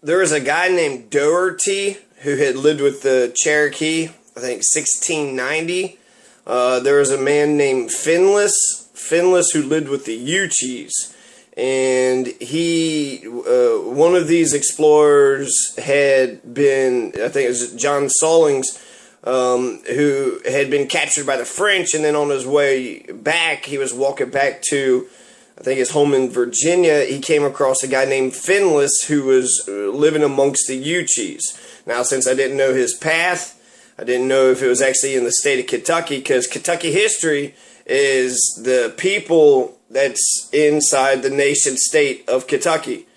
There was a guy named Doherty who had lived with the Cherokee, I think 1690. There was a man named Finless who lived with the Uchis. And one of these explorers had been, I think it was John Stallings, who had been captured by the French, and then on his way back, he was walking back to, I think, his home in Virginia. He came across a guy named Finless who was living amongst the Uchis. Now, since I didn't know his path, I didn't know if it was actually in the state of Kentucky, because Kentucky history is the people that's inside the nation state of Kentucky.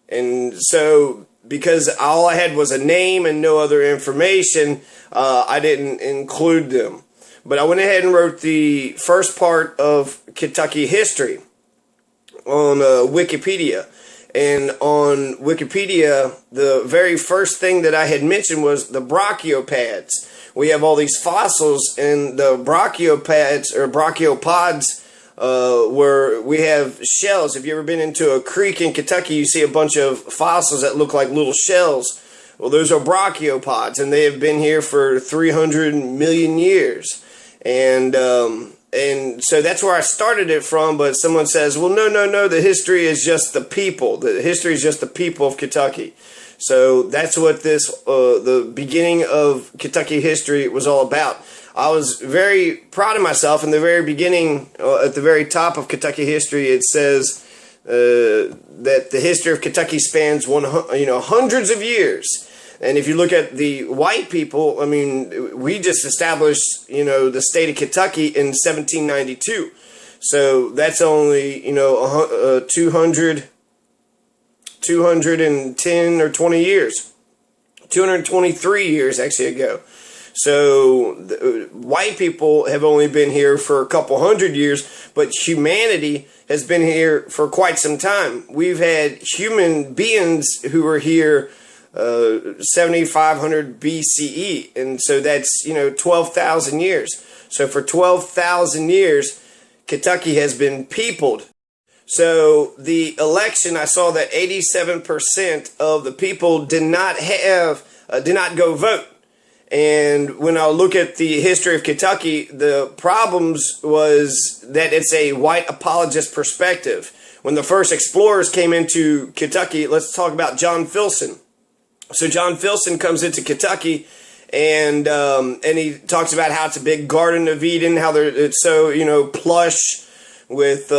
And so, because all I had was a name and no other information, I didn't include them. But I went ahead and wrote the first part of Kentucky history on Wikipedia. And on Wikipedia, the very first thing that I had mentioned was the brachiopods. We have all these fossils, and the brachiopods, where we have shells. Have you ever been into a creek in Kentucky? You see a bunch of fossils that look like little shells. Well, those are brachiopods, and they have been here for 300 million years. And so that's where I started it from, but someone says, well, no, the history is just the people. The history is just the people of Kentucky. So that's what the beginning of Kentucky history was all about. I was very proud of myself. In the very beginning, at the very top of Kentucky history, it says that the history of Kentucky spans hundreds of years. And if you look at the white people, I mean, we just established, the state of Kentucky in 1792. So that's only, 210 or 20 years. 223 years actually ago. So white people have only been here for a couple hundred years, but humanity has been here for quite some time. We've had human beings who were here 7,500 BCE, and so that's 12,000 years. So for 12,000 years, Kentucky has been peopled. So the election, I saw that 87% of the people did not go vote. And when I look at the history of Kentucky, the problems was that it's a white apologist perspective. When the first explorers came into Kentucky, let's talk about John Filson. So John Filson comes into Kentucky, and he talks about how it's a big Garden of Eden, how it's so plush with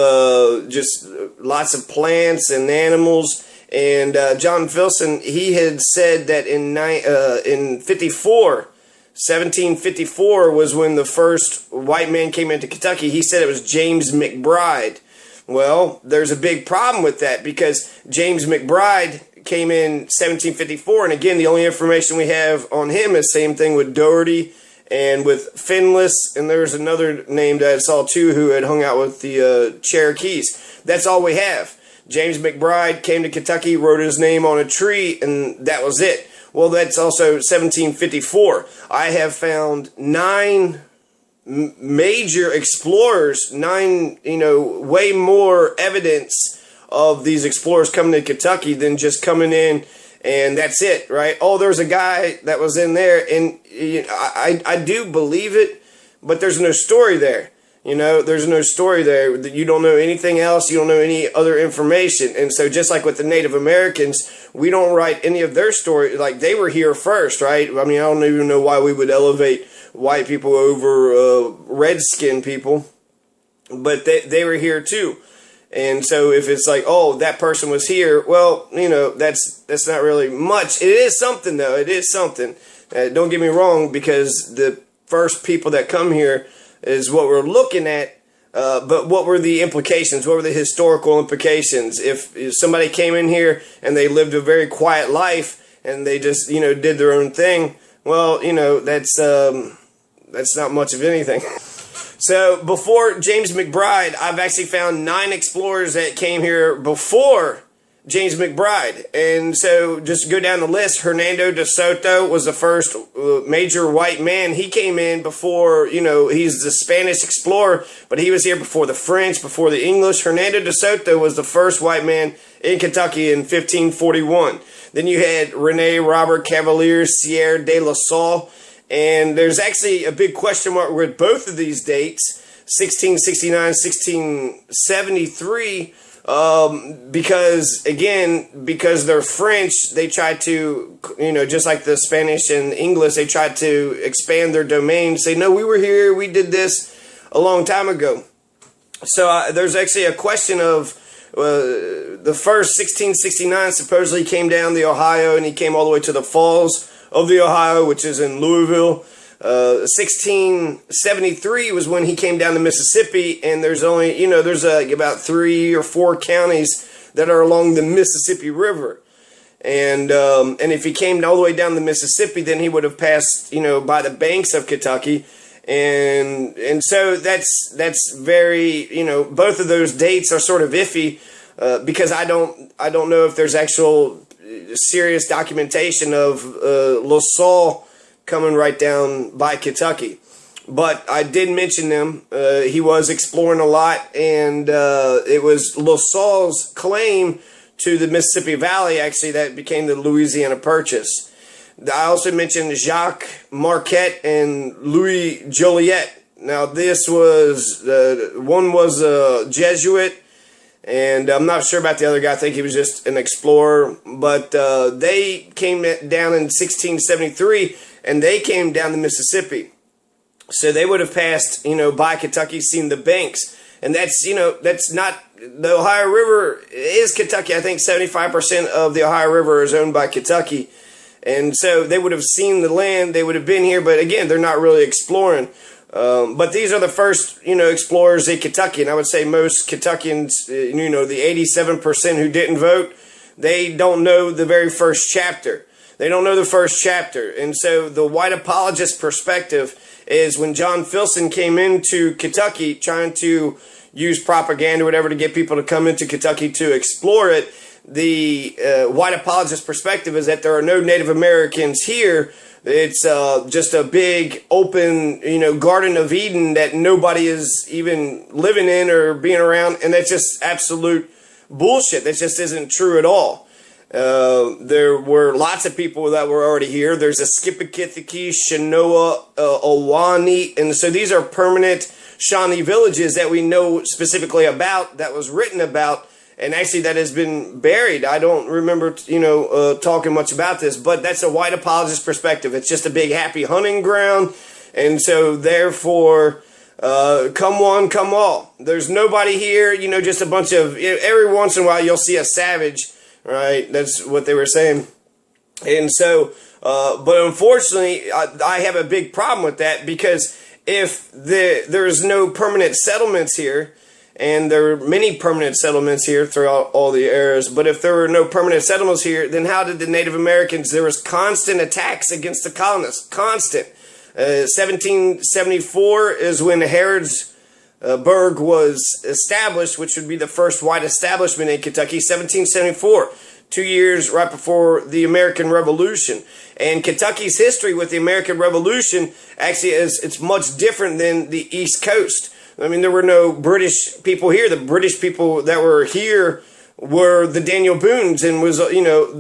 just lots of plants and animals. And John Filson, he had said that in 1754 was when the first white man came into Kentucky. He said it was James McBride. Well, there's a big problem with that, because James McBride came in 1754, and again, the only information we have on him is same thing with Doherty and with Finless, and there's another name that I saw too who had hung out with the Cherokees. That's all we have. James McBride came to Kentucky, wrote his name on a tree, and that was it. Well, that's also 1754. I have found 9 major explorers, 9, way more evidence of these explorers coming to Kentucky than just coming in and that's it, right? Oh, there's a guy that was in there, and I do believe it, but there's no story there. There's no story there. You don't know anything else. You don't know any other information. And so just like with the Native Americans, we don't write any of their story. Like, they were here first, right? I mean, I don't even know why we would elevate white people over red-skinned people, but they were here too. And so if it's like, oh, that person was here, well, that's not really much. It is something, though. It is something. Don't get me wrong, because the first people that come here is what we're looking at. But what were the implications? What were the historical implications? If somebody came in here and they lived a very quiet life and they just, did their own thing, well, that's not much of anything. So before James McBride, I've actually found 9 explorers that came here before James McBride. And so just go down the list. Hernando de Soto was the first major white man. He came in before, he's the Spanish explorer, but he was here before the French, before the English. Hernando de Soto was the first white man in Kentucky in 1541. Then you had Rene Robert Cavalier Sierra de la Salle. And there's actually a big question mark with both of these dates, 1669, 1673, because they're French, they tried to, just like the Spanish and English, they tried to expand their domain, say, no, we were here, we did this a long time ago. So there's actually a question of the first 1669 supposedly came down the Ohio, and he came all the way to the Falls of the Ohio, which is in Louisville. 1673 was when he came down the Mississippi, and there's only, there's about 3 or 4 counties that are along the Mississippi River. And if he came all the way down the Mississippi, then he would have passed, by the banks of Kentucky. And so that's very, both of those dates are sort of iffy, because I don't know if there's actual serious documentation of La Salle coming right down by Kentucky. But I did mention them. He was exploring a lot, and it was La Salle's claim to the Mississippi Valley, actually, that became the Louisiana Purchase. I also mentioned Jacques Marquette and Louis Joliet. Now, this was, one was a Jesuit, and I'm not sure about the other guy. I think he was just an explorer. But they came down in 1673, and they came down the Mississippi. So they would have passed, by Kentucky, seen the banks. And that's, that's not, the Ohio River is Kentucky. I think 75% of the Ohio River is owned by Kentucky. And so they would have seen the land, they would have been here, but again, they're not really exploring. But these are the first, explorers in Kentucky. And I would say most Kentuckians, the 87% who didn't vote, they don't know the very first chapter. They don't know the first chapter. And so the white apologist perspective is when John Filson came into Kentucky trying to use propaganda or whatever to get people to come into Kentucky to explore it, the white apologist perspective is that there are no Native Americans here. It's just a big open, Garden of Eden that nobody is even living in or being around. And that's just absolute bullshit. That just isn't true at all. There were lots of people that were already here. There's a Skippakithiki, Shanoa, Owani. And so these are permanent Shawnee villages that we know specifically about, that was written about. And actually that has been buried. I don't remember, talking much about this, but that's a white apologist perspective. It's just a big happy hunting ground. And so therefore, come one, come all. There's nobody here, just a bunch of, every once in a while you'll see a savage, right? That's what they were saying. And so, but unfortunately, I have a big problem with that, because if there's no permanent settlements here, and there are many permanent settlements here throughout all the eras. But if there were no permanent settlements here, then how did the Native Americans, there was constant attacks against the colonists, constant. 1774 is when Harrodsburg was established, which would be the first white establishment in Kentucky, 1774. 2 years right before the American Revolution. And Kentucky's history with the American Revolution actually it's much different than the East Coast. I mean, there were no British people here. The British people that were here were the Daniel Boones, and was,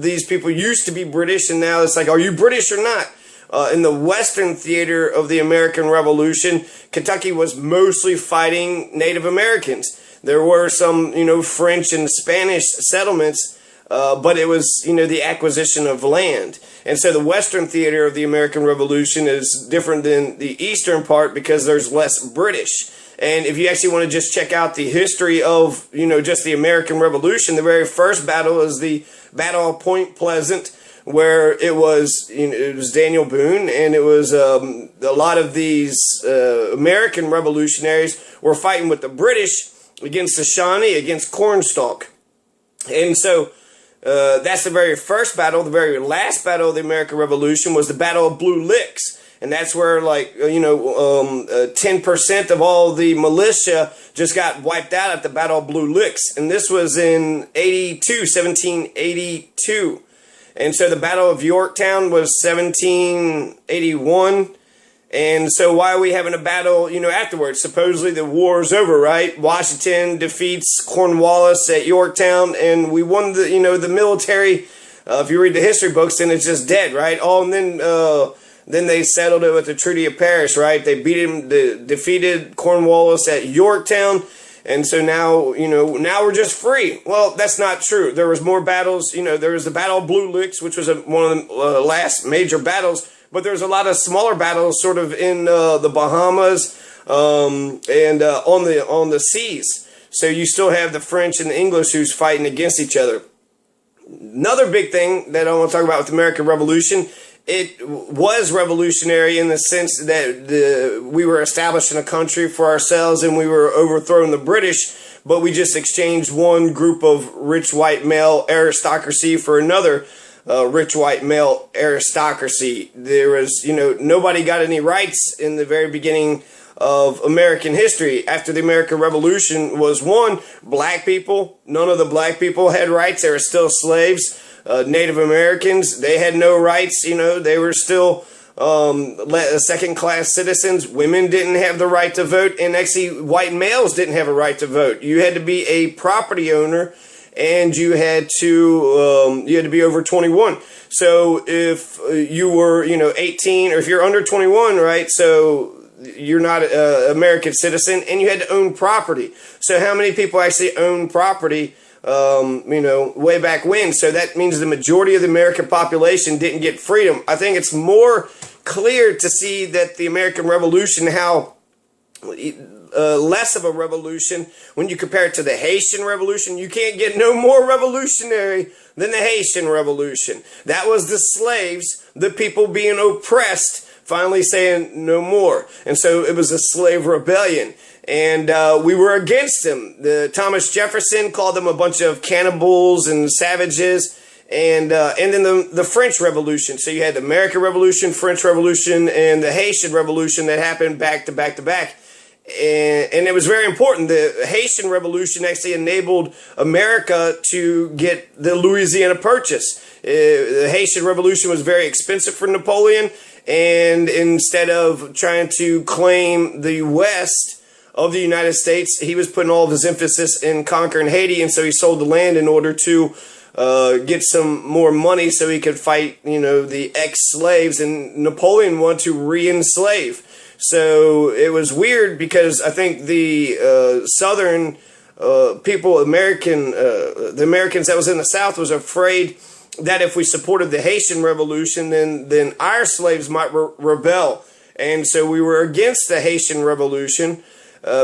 these people used to be British, and now it's like, are you British or not? In the Western theater of the American Revolution, Kentucky was mostly fighting Native Americans. There were some, French and Spanish settlements, but it was, the acquisition of land. And so the Western theater of the American Revolution is different than the Eastern part because there's less British. And if you actually want to just check out the history of, just the American Revolution, the very first battle is the Battle of Point Pleasant, where it was, it was Daniel Boone, and it was a lot of these American revolutionaries were fighting with the British against the Shawnee, against Cornstalk. And so that's the very first battle. The very last battle of the American Revolution was the Battle of Blue Licks. And that's where, like, 10% of all the militia just got wiped out at the Battle of Blue Licks. And this was in 1782. And so the Battle of Yorktown was 1781. And so why are we having a battle, afterwards? Supposedly the war is over, right? Washington defeats Cornwallis at Yorktown, and we won the military. If you read the history books, then it's just dead, right? And then they settled it with the Treaty of Paris, right? They defeated Cornwallis at Yorktown, and so now we're just free. Well, that's not true. There was more battles. There was the Battle of Blue Licks, which was one of the last major battles. But there's a lot of smaller battles, sort of in the Bahamas and on the seas. So you still have the French and the English who's fighting against each other. Another big thing that I want to talk about with the American Revolution, it was revolutionary in the sense that we were establishing a country for ourselves and we were overthrowing the British, but we just exchanged one group of rich white male aristocracy for another rich white male aristocracy. There was, nobody got any rights in the very beginning of American history. After the American Revolution was won, black people, none of the black people had rights. They were still slaves. Native Americans, they had no rights. They were still second-class citizens. Women didn't have the right to vote, and actually white males didn't have a right to vote. You had to be a property owner, and you had to be over 21. So if you were 18, or if you're under 21, right? So you're not an American citizen, and you had to own property. So how many people actually own property? Way back when? So that means the majority of the American population didn't get freedom. I think it's more clear to see that the American Revolution, how less of a revolution when you compare it to the Haitian Revolution. You can't get no more revolutionary than the Haitian Revolution. That was the slaves, the people being oppressed, finally saying no more. And so it was a slave rebellion. And we were against them. Thomas Jefferson called them a bunch of cannibals and savages. And then the French Revolution. So you had the American Revolution, French Revolution, and the Haitian Revolution that happened back to back to back. And it was very important. The Haitian Revolution actually enabled America to get the Louisiana Purchase. The Haitian Revolution was very expensive for Napoleon. And instead of trying to claim the West of the United States, he was putting all of his emphasis in conquering Haiti. And so he sold the land in order to get some more money so he could fight, the ex-slaves. And Napoleon wanted to re-enslave. So it was weird because I think the Southern people, the Americans that was in the South, was afraid that if we supported the Haitian Revolution, then our slaves might rebel. And so we were against the Haitian Revolution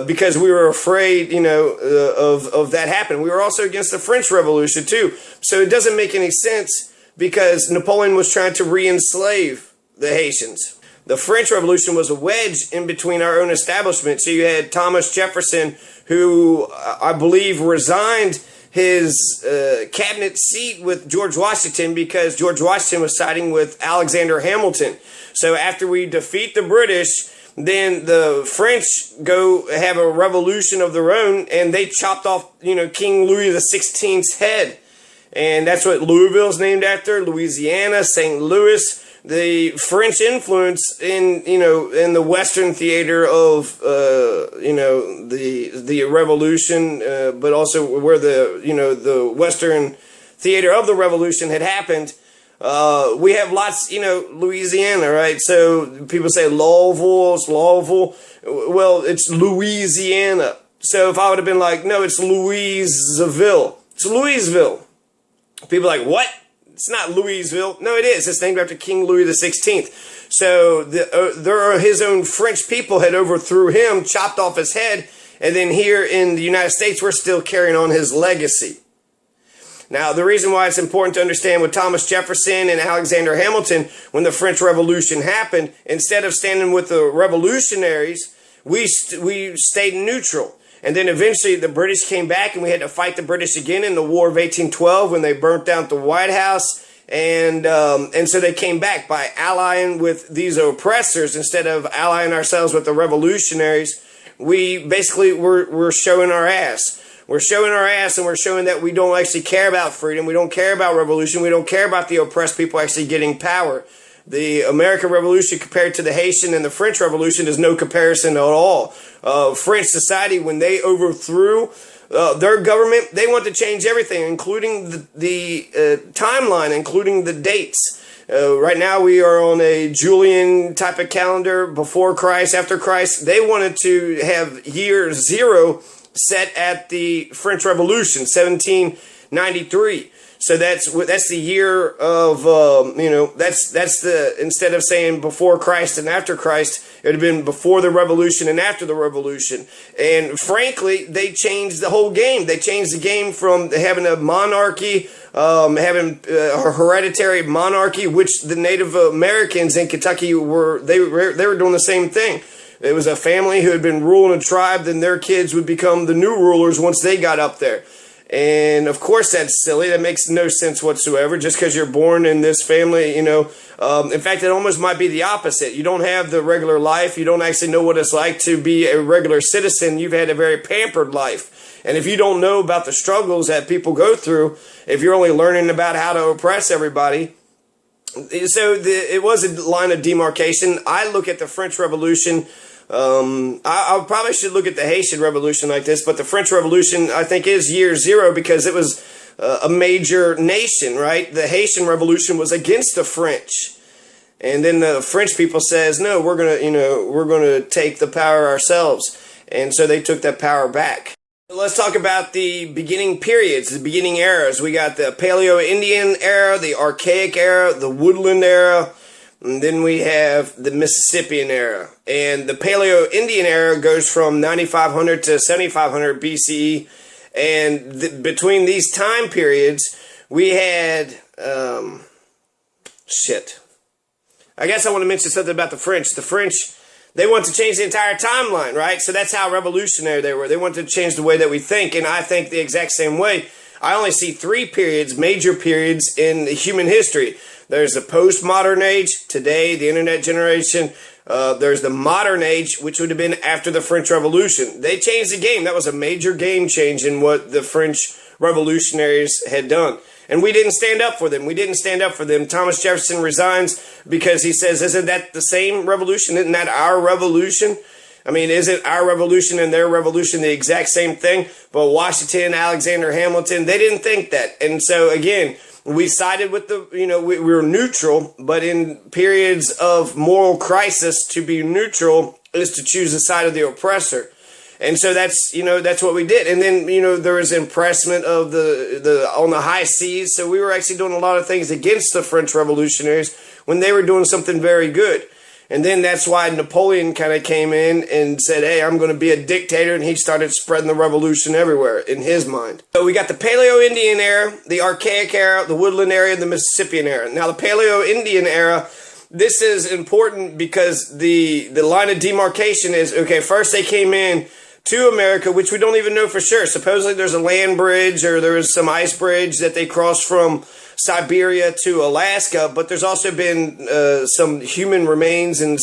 because we were afraid, of that happening. We were also against the French Revolution too. So it doesn't make any sense because Napoleon was trying to re-enslave the Haitians. The French Revolution was a wedge in between our own establishment. So you had Thomas Jefferson, who I believe resigned his cabinet seat with George Washington because George Washington was siding with Alexander Hamilton. So after we defeat the British, then the French go have a revolution of their own, and they chopped off, King Louis XVI's head. And that's what Louisville's named after, Louisiana, St. Louis. The French influence in the Western theater of the Revolution, but also where the Western theater of the Revolution had happened. We have lots, Louisiana, right? So people say Louisville, it's Louisville. Well, it's Louisiana. So if I would have been like, no, it's Louisville. It's Louisville. People are like, what? It's not Louisville. No, it is. It's named after King Louis XVI. So his own French people had overthrew him, chopped off his head, and then here in the United States, we're still carrying on his legacy. Now, the reason why it's important to understand with Thomas Jefferson and Alexander Hamilton, when the French Revolution happened, instead of standing with the revolutionaries, we stayed neutral. And then eventually the British came back and we had to fight the British again in the War of 1812 when they burnt down the White House And so they came back by allying with these oppressors instead of allying ourselves with the revolutionaries. We basically we're showing our ass. We're showing our ass, and we're showing that we don't actually care about freedom. We don't care about revolution. We don't care about the oppressed people actually getting power. The American Revolution compared to the Haitian and the French Revolution is no comparison at all. French society, when they overthrew their government, they want to change everything, including the timeline, including the dates. Right now we are on a Julian type of calendar, before Christ, after Christ. They wanted to have year zero set at the French Revolution, 1793. So that's the year of, that's the, instead of saying before Christ and after Christ, it would have been before the revolution and after the revolution. And frankly, they changed the whole game. They changed the game from having a monarchy, having a hereditary monarchy, which the Native Americans in Kentucky they were doing the same thing. It was a family who had been ruling a tribe, then their kids would become the new rulers once they got up there. And of course that's silly. That makes no sense whatsoever. Just because you're born in this family, in fact, it almost might be the opposite. You don't have the regular life. You don't actually know what it's like to be a regular citizen. You've had a very pampered life. And if you don't know about the struggles that people go through, if you're only learning about how to oppress everybody, so it was a line of demarcation. I look at the French Revolution. I probably should look at the Haitian Revolution like this, but the French Revolution, I think, is year zero because it was a major nation, right? The Haitian Revolution was against the French. And then the French people says, no, we're gonna take the power ourselves. And so they took that power back. Let's talk about the beginning periods, the beginning eras. We got the Paleo-Indian era, the Archaic era, the Woodland era, and then we have the Mississippian era. And the Paleo-Indian era goes from 9500 to 7500 BCE. And between these time periods, we had, I guess I want to mention something about the French. The French, they want to change the entire timeline, right? So that's how revolutionary they were. They wanted to change the way that we think, and I think the exact same way. I only see three periods, major periods in human history. There's the postmodern age, today, the internet generation. There's the modern age, which would have been after the French Revolution. They changed the game. That was a major game change in what the French revolutionaries had done. And we didn't stand up for them. We didn't stand up for them. Thomas Jefferson resigns because he says, isn't that the same revolution? Isn't that our revolution? I mean, isn't our revolution and their revolution the exact same thing? But Washington, Alexander Hamilton, they didn't think that. And so, again, we sided with we were neutral, but in periods of moral crisis, to be neutral is to choose the side of the oppressor. And so that's what we did. And then, there was impressment of on the high seas. So we were actually doing a lot of things against the French revolutionaries when they were doing something very good. And then that's why Napoleon kind of came in and said, hey, I'm going to be a dictator. And he started spreading the revolution everywhere in his mind. So we got the Paleo-Indian era, the Archaic era, the Woodland era, and the Mississippian era. Now, the Paleo-Indian era, this is important because the line of demarcation is, okay, first they came in to America, which we don't even know for sure. Supposedly there's a land bridge or there was some ice bridge that they crossed from Siberia to Alaska, but there's also been some human remains and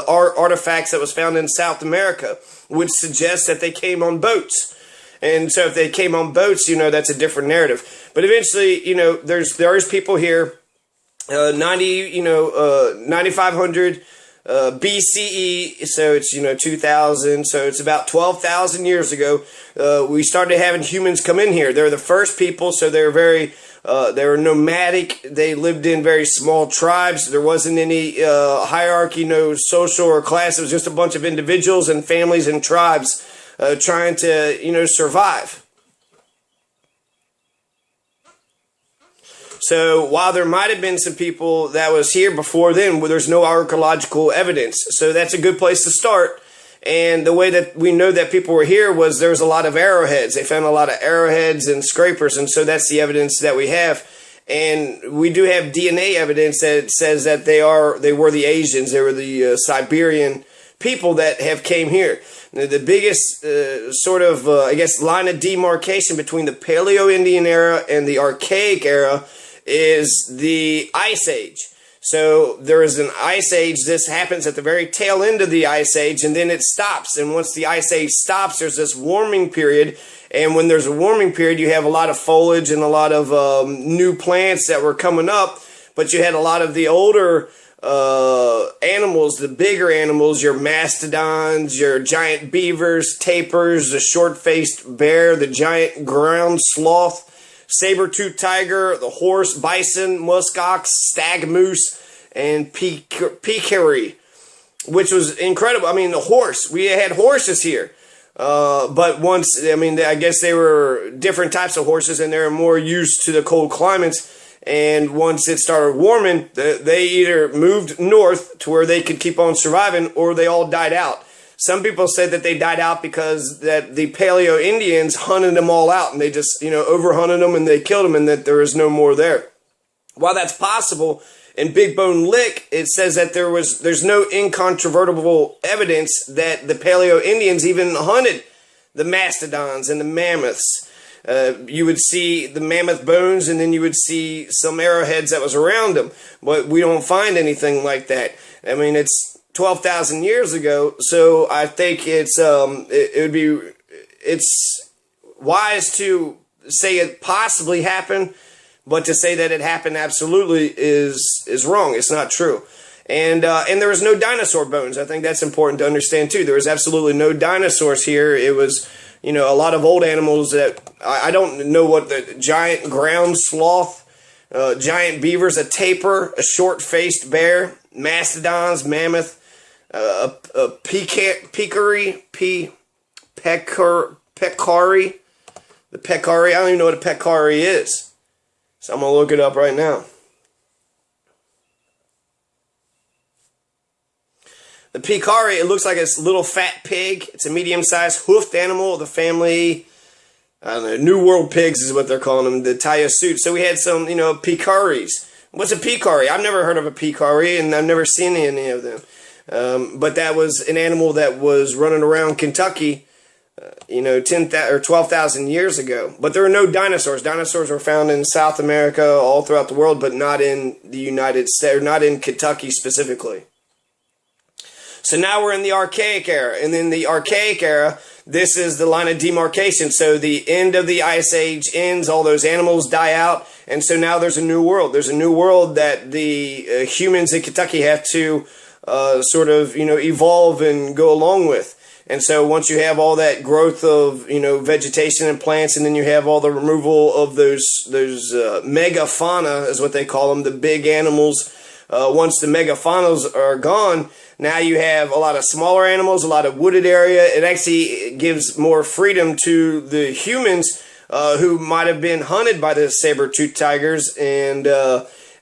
artifacts that was found in South America, which suggests that they came on boats. And so if they came on boats, that's a different narrative. But eventually, there's people here, 9,500 BCE, so it's 2000, so it's about 12,000 years ago. We started having humans come in here. They're the first people, so they're they were nomadic. They lived in very small tribes. There wasn't any hierarchy, no social or class. It was just a bunch of individuals and families and tribes trying to survive. So while there might have been some people that was here before then, there's no archaeological evidence. So that's a good place to start. And the way that we know that people were here was there was a lot of arrowheads. They found a lot of arrowheads and scrapers, and so that's the evidence that we have. And we do have DNA evidence that says that they were the Asians. They were the Siberian people that have came here. Now, the biggest line of demarcation between the Paleo-Indian era and the Archaic era is the Ice Age. So there is an Ice Age. This happens at the very tail end of the Ice Age, and then it stops. And once the Ice Age stops, there's this warming period. And when there's a warming period, you have a lot of foliage and a lot of new plants that were coming up. But you had a lot of the older animals, the bigger animals, your mastodons, your giant beavers, tapirs, the short-faced bear, the giant ground sloth, saber-toothed tiger, the horse, bison, muskox, stag moose, and peccary, which was incredible. I mean, the horse, we had horses here. But once, I mean, I guess they were different types of horses and they were more used to the cold climates. And once it started warming, they either moved north to where they could keep on surviving or they all died out. Some people said that they died out because that the Paleo Indians hunted them all out and they just, overhunted them and they killed them and that there is no more there. While that's possible, in Big Bone Lick, it says that there's no incontrovertible evidence that the Paleo Indians even hunted the mastodons and the mammoths. You would see the mammoth bones and then you would see some arrowheads that was around them. But we don't find anything like that. I mean, it's 12,000 years ago, so I think it's wise to say it possibly happened, but to say that it happened absolutely is wrong. It's not true. And there was no dinosaur bones. I think that's important to understand too. There was absolutely no dinosaurs here. It was, a lot of old animals that I don't know what the giant ground sloth, giant beavers, a tapir, a short-faced bear, mastodons, mammoth, a peccary, the peccary. I don't even know what a peccary is. So I'm going to look it up right now. The peccary, it looks like a little fat pig. It's a medium-sized hoofed animal of the family, I don't know, New World pigs is what they're calling them, the Tayasut. So we had some, peccaries. What's a peccary? I've never heard of a peccary, and I've never seen any of them. But that was an animal that was running around Kentucky, 10,000 or 12,000 years ago. But there are no dinosaurs. Dinosaurs are found in South America, all throughout the world, but not in the United States, or not in Kentucky specifically. So now we're in the Archaic era. And in the Archaic era, this is the line of demarcation. So the end of the Ice Age ends, all those animals die out, and so now there's a new world. There's a new world that the humans in Kentucky have to evolve and go along with. And so once you have all that growth of, vegetation and plants, and then you have all the removal of those megafauna, is what they call them, the big animals. Once the megafaunas are gone, now you have a lot of smaller animals, a lot of wooded area. It actually gives more freedom to the humans who might have been hunted by the saber-toothed tigers and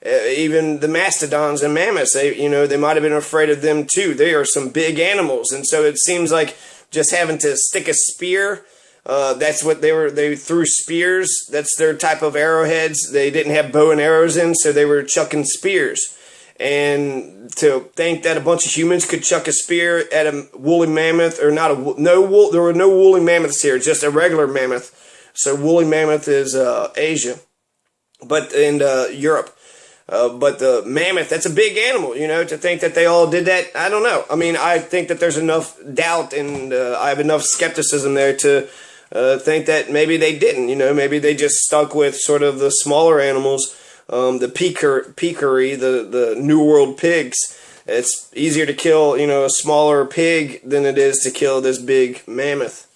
even the mastodons and mammoths. They might have been afraid of them too. They are some big animals, and so it seems like just having to stick a spear. That's what they threw spears. That's their type of arrowheads. They didn't have bow and arrows in, so they were chucking spears. And to think that a bunch of humans could chuck a spear at a woolly mammoth, or there were no woolly mammoths here, just a regular mammoth. So woolly mammoth is Asia, but in Europe. But the mammoth, that's a big animal, to think that they all did that, I don't know. I mean, I think that there's enough doubt and I have enough skepticism there to think that maybe they didn't, maybe they just stuck with sort of the smaller animals. The peccary, the New World pigs. It's easier to kill, a smaller pig than it is to kill this big mammoth.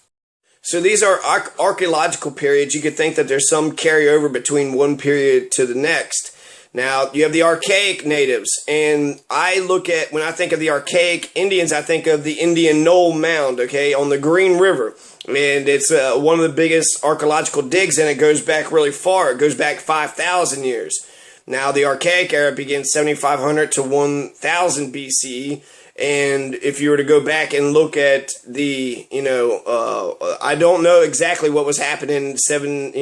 So these are archaeological periods. You could think that there's some carryover between one period to the next. Now, you have the archaic natives, and when I think of the archaic Indians, I think of the Indian Knoll Mound, okay, on the Green River. And it's one of the biggest archaeological digs, and it goes back really far. It goes back 5,000 years. Now, the Archaic era begins 7,500 to 1,000 BCE, and if you were to go back and look at the, I don't know exactly what was happening 7,000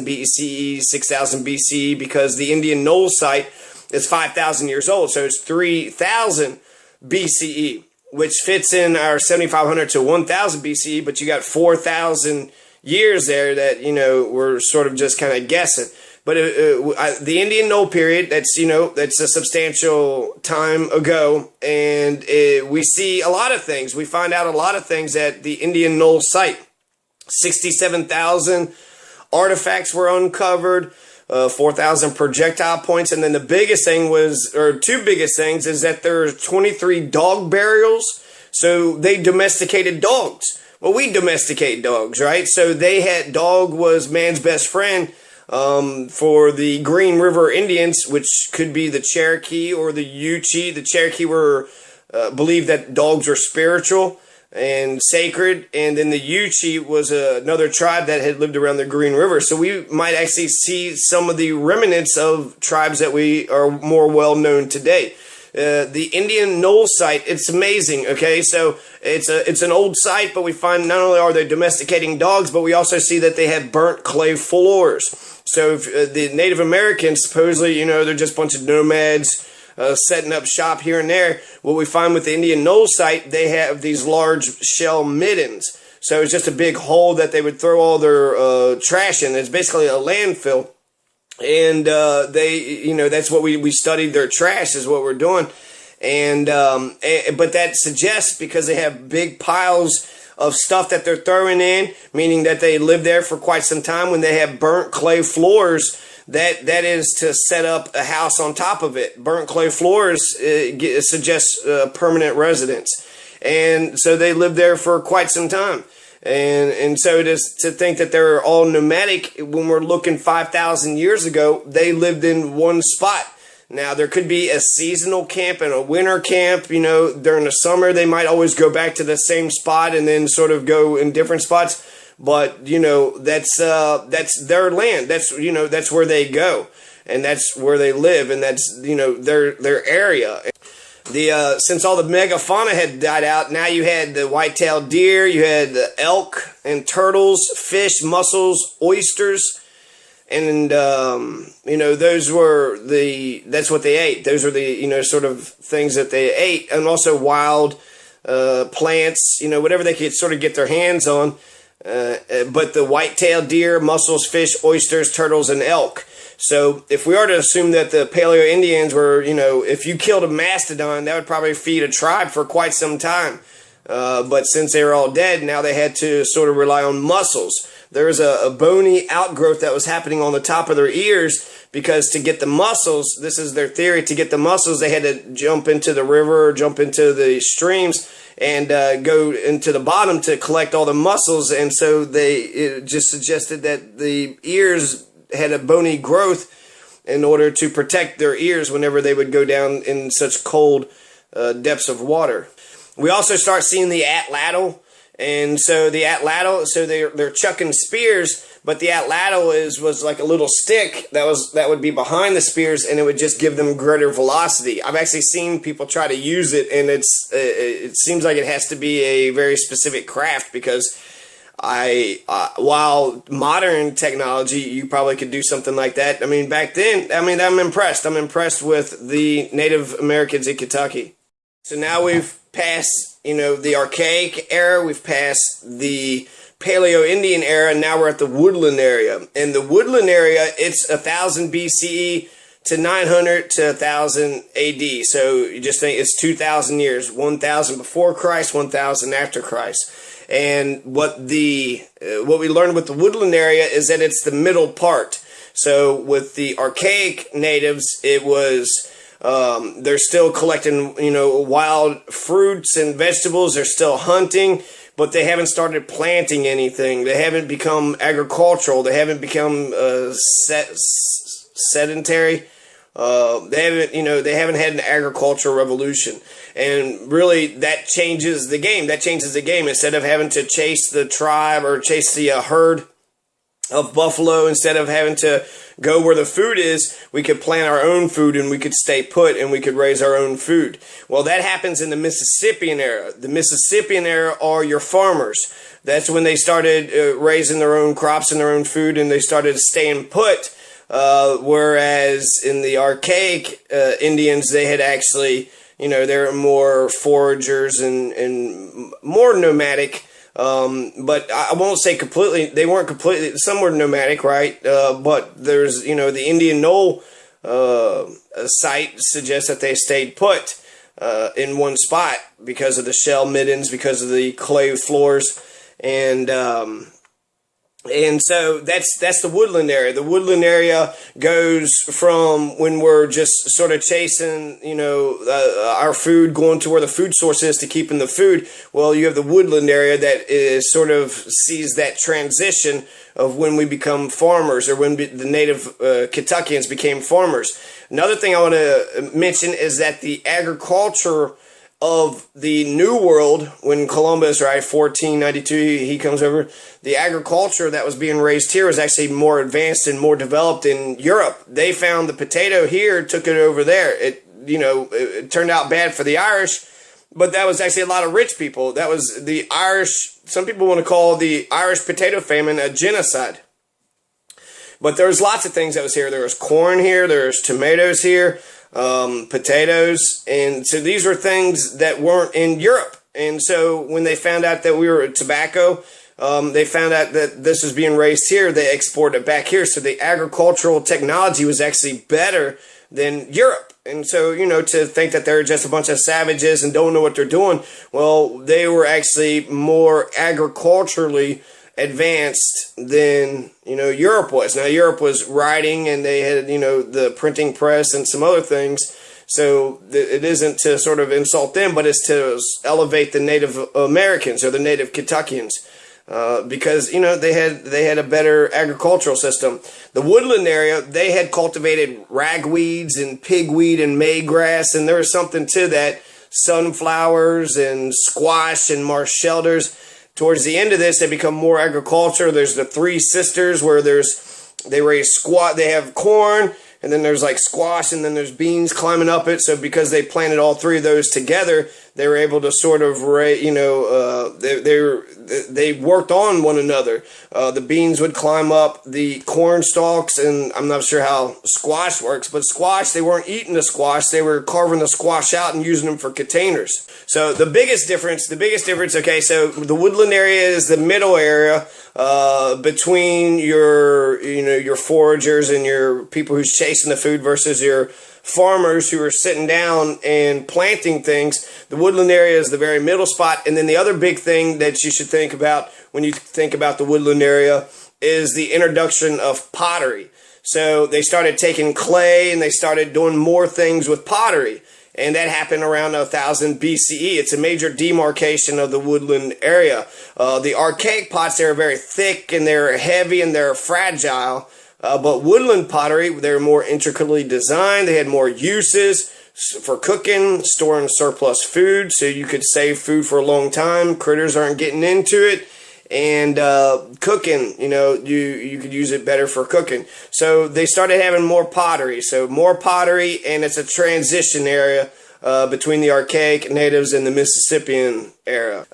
BCE, 6,000 BCE, because the Indian Knoll site is 5,000 years old, so it's 3,000 BCE. Which fits in our 7,500 to 1,000 BCE, but you got 4,000 years there that, we're sort of just kind of guessing. But the Indian Knoll period, that's a substantial time ago, and we see a lot of things. We find out a lot of things at the Indian Knoll site. 67,000 artifacts were uncovered, 4,000 projectile points, and then the biggest thing was, or two biggest things, is that there's 23 dog burials. So they domesticated dogs. Well, we domesticate dogs, right? So dog was man's best friend for the Green River Indians, which could be the Cherokee or the Yuchi. The Cherokee believed that dogs were spiritual and sacred, and then the Yuchi was another tribe that had lived around the Green River. So we might actually see some of the remnants of tribes that we are more well known today. The Indian Knoll site, it's amazing, okay? So it's an old site, but we find not only are they domesticating dogs, but we also see that they have burnt clay floors. So if, the Native Americans, supposedly, they're just a bunch of nomads setting up shop here and there. What we find with the Indian Knoll site, they have these large shell middens. So it's just a big hole that they would throw all their trash in. It's basically a landfill. And that's what we studied. Their trash is what we're doing. But that suggests, because they have big piles of stuff that they're throwing in, meaning that they lived there for quite some time. When they have burnt clay floors, that is to set up a house on top of it. Burnt clay floors suggests permanent residence. And so they lived there for quite some time. And so to think that they're all nomadic, when we're looking 5,000 years ago, they lived in one spot. Now, there could be a seasonal camp and a winter camp. During the summer, they might always go back to the same spot and then sort of go in different spots. But, that's their land. That's where they go. And that's where they live. And that's, their area. Since all the megafauna had died out, now you had the white-tailed deer, you had the elk and turtles, fish, mussels, oysters, and that's what they ate. Those are the sort of things that they ate, and also wild plants, whatever they could sort of get their hands on. But the white-tailed deer, mussels, fish, oysters, turtles, and elk. So if we are to assume that the Paleo Indians were, if you killed a mastodon, that would probably feed a tribe for quite some time. But since they were all dead, now they had to sort of rely on mussels. There was a bony outgrowth that was happening on the top of their ears, because to get the mussels, this is their theory, to get the mussels, they had to jump into the river or jump into the streams and go into the bottom to collect all the mussels. And so it just suggested that the ears had a bony growth in order to protect their ears whenever they would go down in such cold depths of water. We also start seeing the atlatl, and so the atlatl, so they're chucking spears, but the atlatl was like a little stick that would be behind the spears, and it would just give them greater velocity. I've actually seen people try to use it, and it seems like it has to be a very specific craft, because while modern technology, you probably could do something like that. Back then, I'm impressed. I'm impressed with the Native Americans in Kentucky. So now we've passed, the Archaic era. We've passed the Paleo-Indian era. Now we're at the Woodland area. And the Woodland area, it's 1000 BCE to 900 to 1000 AD. So you just think it's 2,000 years. 1,000 before Christ, 1,000 after Christ. And what we learned with the Woodland area is that it's the middle part. So with the Archaic natives, it was they're still collecting wild fruits and vegetables. They're still hunting, but they haven't started planting anything. They haven't become agricultural. They haven't become sedentary. They haven't had an agricultural revolution. And really, that changes the game. Instead of having to chase the tribe or chase the herd of buffalo, instead of having to go where the food is, we could plant our own food, and we could stay put, and we could raise our own food. Well, that happens in the Mississippian era. The Mississippian era are your farmers. That's when they started raising their own crops and their own food, and they started staying put. Whereas in the Archaic Indians, they had actually, they're more foragers and more nomadic. But I won't say completely. They weren't completely. Some were nomadic, right? But there's, the Indian Knoll site suggests that they stayed put in one spot because of the shell middens, because of the clay floors, and so that's the woodland area. The woodland area goes from when we're just sort of chasing, our food, going to where the food source is to keeping the food. Well, you have the woodland area that is sort of sees that transition of when we become farmers, or when the native Kentuckians became farmers. Another thing I want to mention is that the agriculture of the New World, when Columbus, right, 1492, he comes over, the agriculture that was being raised here was actually more advanced and more developed in Europe. They found the potato here, took it over there. It turned out bad for the Irish, but that was actually a lot of rich people. That was the Irish, some people want to call the Irish potato famine a genocide. But there's lots of things that was here. There was corn here, there's tomatoes here, potatoes, and so these were things that weren't in Europe. And so when they found out that we were tobacco, they found out that this was being raised here, they exported it back here. So the agricultural technology was actually better than Europe. And so, to think that they're just a bunch of savages and don't know what they're doing, well, they were actually more agriculturally advanced than Europe was. Now, Europe was writing, and they had the printing press and some other things. So it isn't to sort of insult them, but it's to elevate the Native Americans or the Native Kentuckians, because they had a better agricultural system. The woodland area, they had cultivated ragweeds and pigweed and maygrass, and there was something to that. Sunflowers and squash and marsh shelters. Towards the end of this, they become more agriculture. There's the Three Sisters, where they raise they have corn, and then there's like squash, and then there's beans climbing up it. So because they planted all three of those together, they were able to sort of, they worked on one another. The beans would climb up the corn stalks, and I'm not sure how squash works, but squash, they weren't eating the squash. They were carving the squash out and using them for containers. So the biggest difference, okay, so the woodland area is the middle area between your foragers and your people who's chasing the food versus your farmers who are sitting down and planting things. The woodland area is the very middle spot. And then the other big thing that you should think about when you think about the woodland area is the introduction of pottery. So they started taking clay and they started doing more things with pottery. And that happened around 1000 BCE. It's a major demarcation of the woodland area. The archaic pots, they're very thick and they're heavy and they're fragile. But woodland pottery, they're more intricately designed. They had more uses for cooking, storing surplus food, so you could save food for a long time. Critters aren't getting into it. And cooking, you could use it better for cooking. So they started having more pottery. So more pottery, and it's a transition area between the archaic natives and the Mississippian era.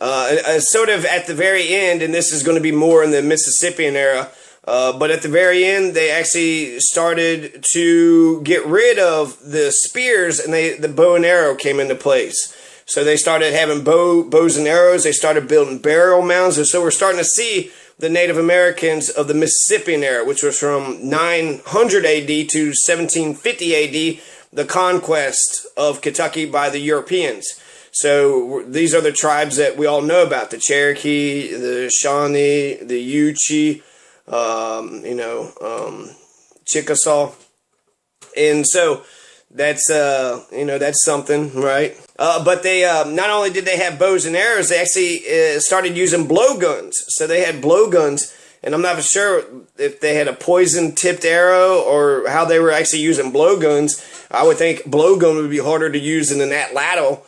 Sort of at the very end, and this is going to be more in the Mississippian era, but at the very end, they actually started to get rid of the spears, and the bow and arrow came into place. So they started having bows and arrows. They started building burial mounds. And so we're starting to see the Native Americans of the Mississippian era, which was from 900 AD to 1750 AD, the conquest of Kentucky by the Europeans. So these are the tribes that we all know about: the Cherokee, the Shawnee, the Yuchi, Chickasaw. And so that's that's something, right? But they not only did they have bows and arrows, they actually started using blowguns. So they had blowguns, and I'm not sure if they had a poison-tipped arrow or how they were actually using blowguns. I would think blowgun would be harder to use than an atlatl,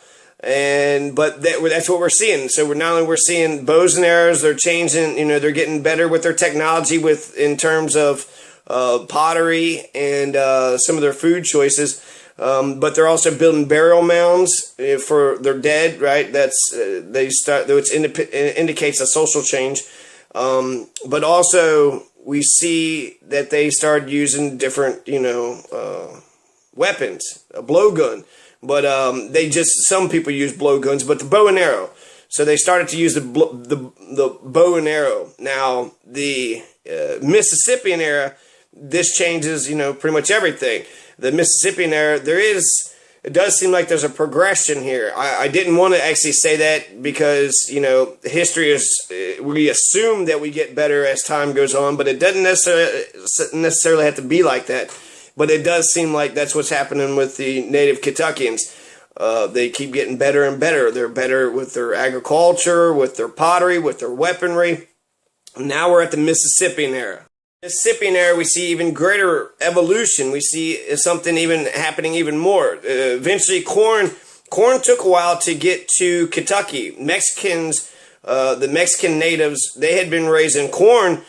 but that's what we're seeing. So we're seeing bows and arrows. They're changing. They're getting better with their technology in terms of pottery and some of their food choices. But they're also building burial mounds for their dead, right? Which indicates a social change. But also we see that they started using different, weapons, a blowgun. But some people use blowguns, but the bow and arrow. So they started to use the bow and arrow. Now, the Mississippian era, this changes, pretty much everything. The Mississippian era, it does seem like there's a progression here. I didn't want to actually say that because, history is, we assume that we get better as time goes on, but it doesn't necessarily have to be like that. But it does seem like that's what's happening with the native Kentuckians. They keep getting better and better. They're better with their agriculture, with their pottery, with their weaponry. Now we're at the Mississippian era. Mississippian era, we see even greater evolution. We see something even happening even more. Eventually, corn took a while to get to Kentucky. Mexicans, the Mexican natives, they had been raising corn,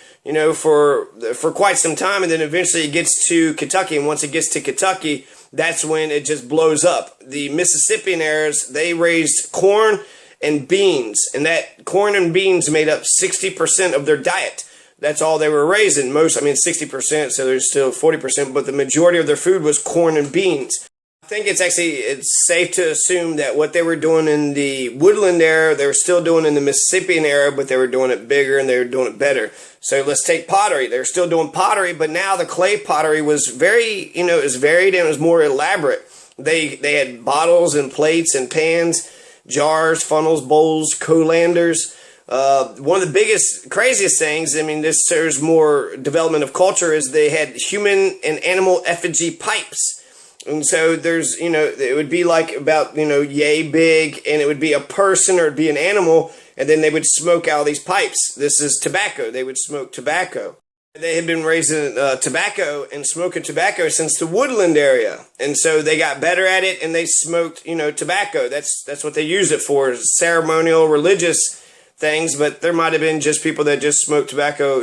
for quite some time, and then eventually it gets to Kentucky. And once it gets to Kentucky, that's when it just blows up. The Mississippian eras, they raised corn and beans, and that corn and beans made up 60% of their diet. That's all they were raising. 60%, so there's still 40%, but the majority of their food was corn and beans. I think it's safe to assume that what they were doing in the Woodland era, they were still doing in the Mississippian era, but they were doing it bigger and they were doing it better. So let's take pottery. They were still doing pottery, but now the clay pottery was very, it was varied and it was more elaborate. They had bottles and plates and pans, jars, funnels, bowls, colanders. One of the biggest, craziest things, this serves more development of culture, is they had human and animal effigy pipes. And so there's, it would be like about, yay big, and it would be a person or it'd be an animal, and then they would smoke out these pipes. This is tobacco. They would smoke tobacco. They had been raising tobacco and smoking tobacco since the Woodland area. And so they got better at it, and they smoked, tobacco. That's what they used it for, ceremonial, religious things, but there might have been just people that just smoked tobacco,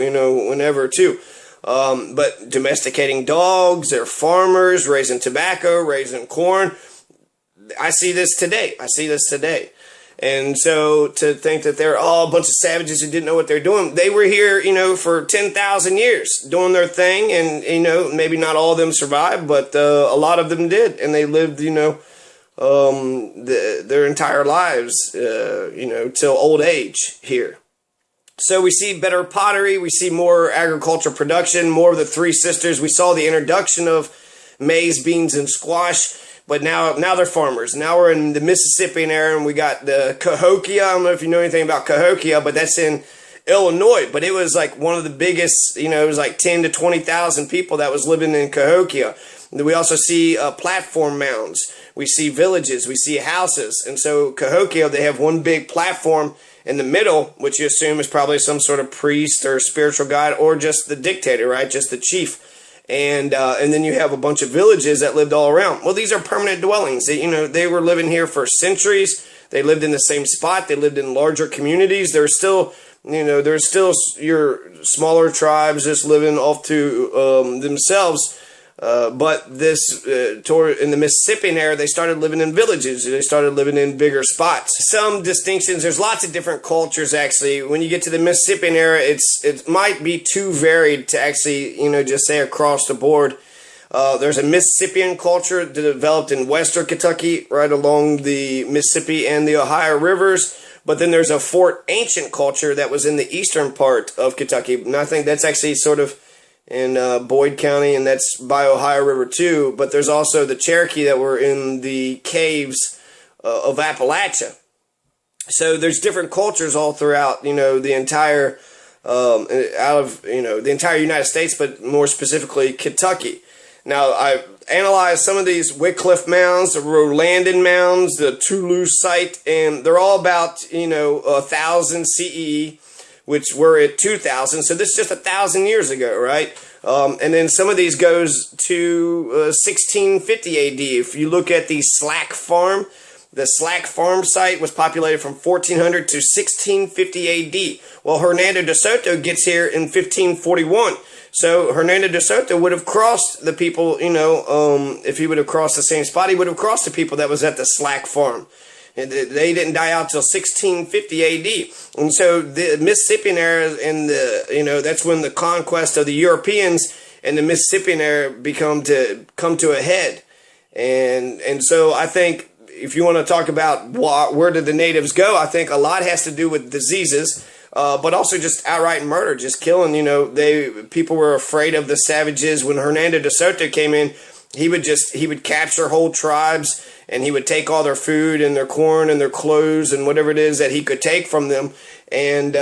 whenever too. But domesticating dogs, they're farmers, raising tobacco, raising corn. I see this today. And so to think that they're all a bunch of savages who didn't know what they're doing, they were here, for 10,000 years doing their thing. And, maybe not all of them survived, but a lot of them did. And they lived, their entire lives, till old age here. So we see better pottery, we see more agricultural production, more of the Three Sisters. We saw the introduction of maize, beans, and squash, but now they're farmers. Now we're in the Mississippian era, and we got the Cahokia. I don't know if you know anything about Cahokia, but that's in Illinois. But it was like one of the biggest, it was like 10 to 20,000 people that was living in Cahokia. We also see platform mounds. We see villages. We see houses. And so Cahokia, they have one big platform in the middle, which you assume is probably some sort of priest or spiritual guide, or just the dictator, right? Just the chief. And then you have a bunch of villages that lived all around. Well, these are permanent dwellings. They were living here for centuries. They lived in the same spot. They lived in larger communities. There's still your smaller tribes just living off to themselves. But this, in the Mississippian era, they started living in villages. They started living in bigger spots. Some distinctions, there's lots of different cultures, actually. When you get to the Mississippian era, it might be too varied to actually, just say across the board. There's a Mississippian culture that developed in western Kentucky, right along the Mississippi and the Ohio rivers. But then there's a Fort Ancient culture that was in the eastern part of Kentucky. And I think that's actually sort of in Boyd County, and that's by Ohio River too. But there's also the Cherokee that were in the caves of Appalachia. So there's different cultures all throughout, the entire the entire United States, but more specifically Kentucky. Now I analyzed some of these Wycliffe mounds, the Rolandin mounds, the Toulouse site, and they're all about 1000 CE. Which were at 2000, so this is just 1,000 years ago, right? And then some of these goes to 1650 AD. If you look at the Slack Farm site was populated from 1400 to 1650 AD. Well, Hernando de Soto gets here in 1541. So Hernando de Soto would have crossed the people, if he would have crossed the same spot, he would have crossed the people that was at the Slack Farm. They didn't die out till 1650 AD. And so the Mississippian era, and that's when the conquest of the Europeans and the Mississippian era come to a head. And so I think if you want to talk about where did the natives go, I think a lot has to do with diseases, but also just outright murder, just killing. People were afraid of the savages. When Hernando de Soto came in, he would capture whole tribes, and he would take all their food and their corn and their clothes and whatever it is that he could take from them, and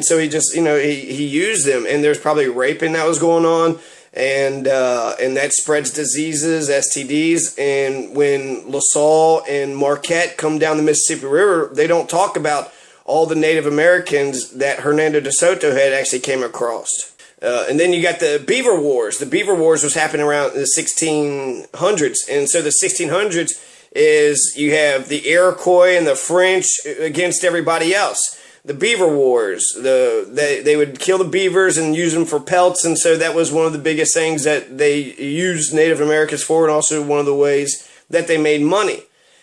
so he just he used them, and there's probably raping that was going on. And that spreads diseases, STDs. And when LaSalle and Marquette come down the Mississippi River, they don't talk about all the Native Americans that Hernando de Soto had actually came across. And then you got the Beaver Wars. The Beaver Wars was happening around the 1600s. And so the 1600s is you have the Iroquois and the French against everybody else. The Beaver Wars, they would kill the beavers and use them for pelts, and so that was one of the biggest things that they used Native Americans for, and also one of the ways that they made money.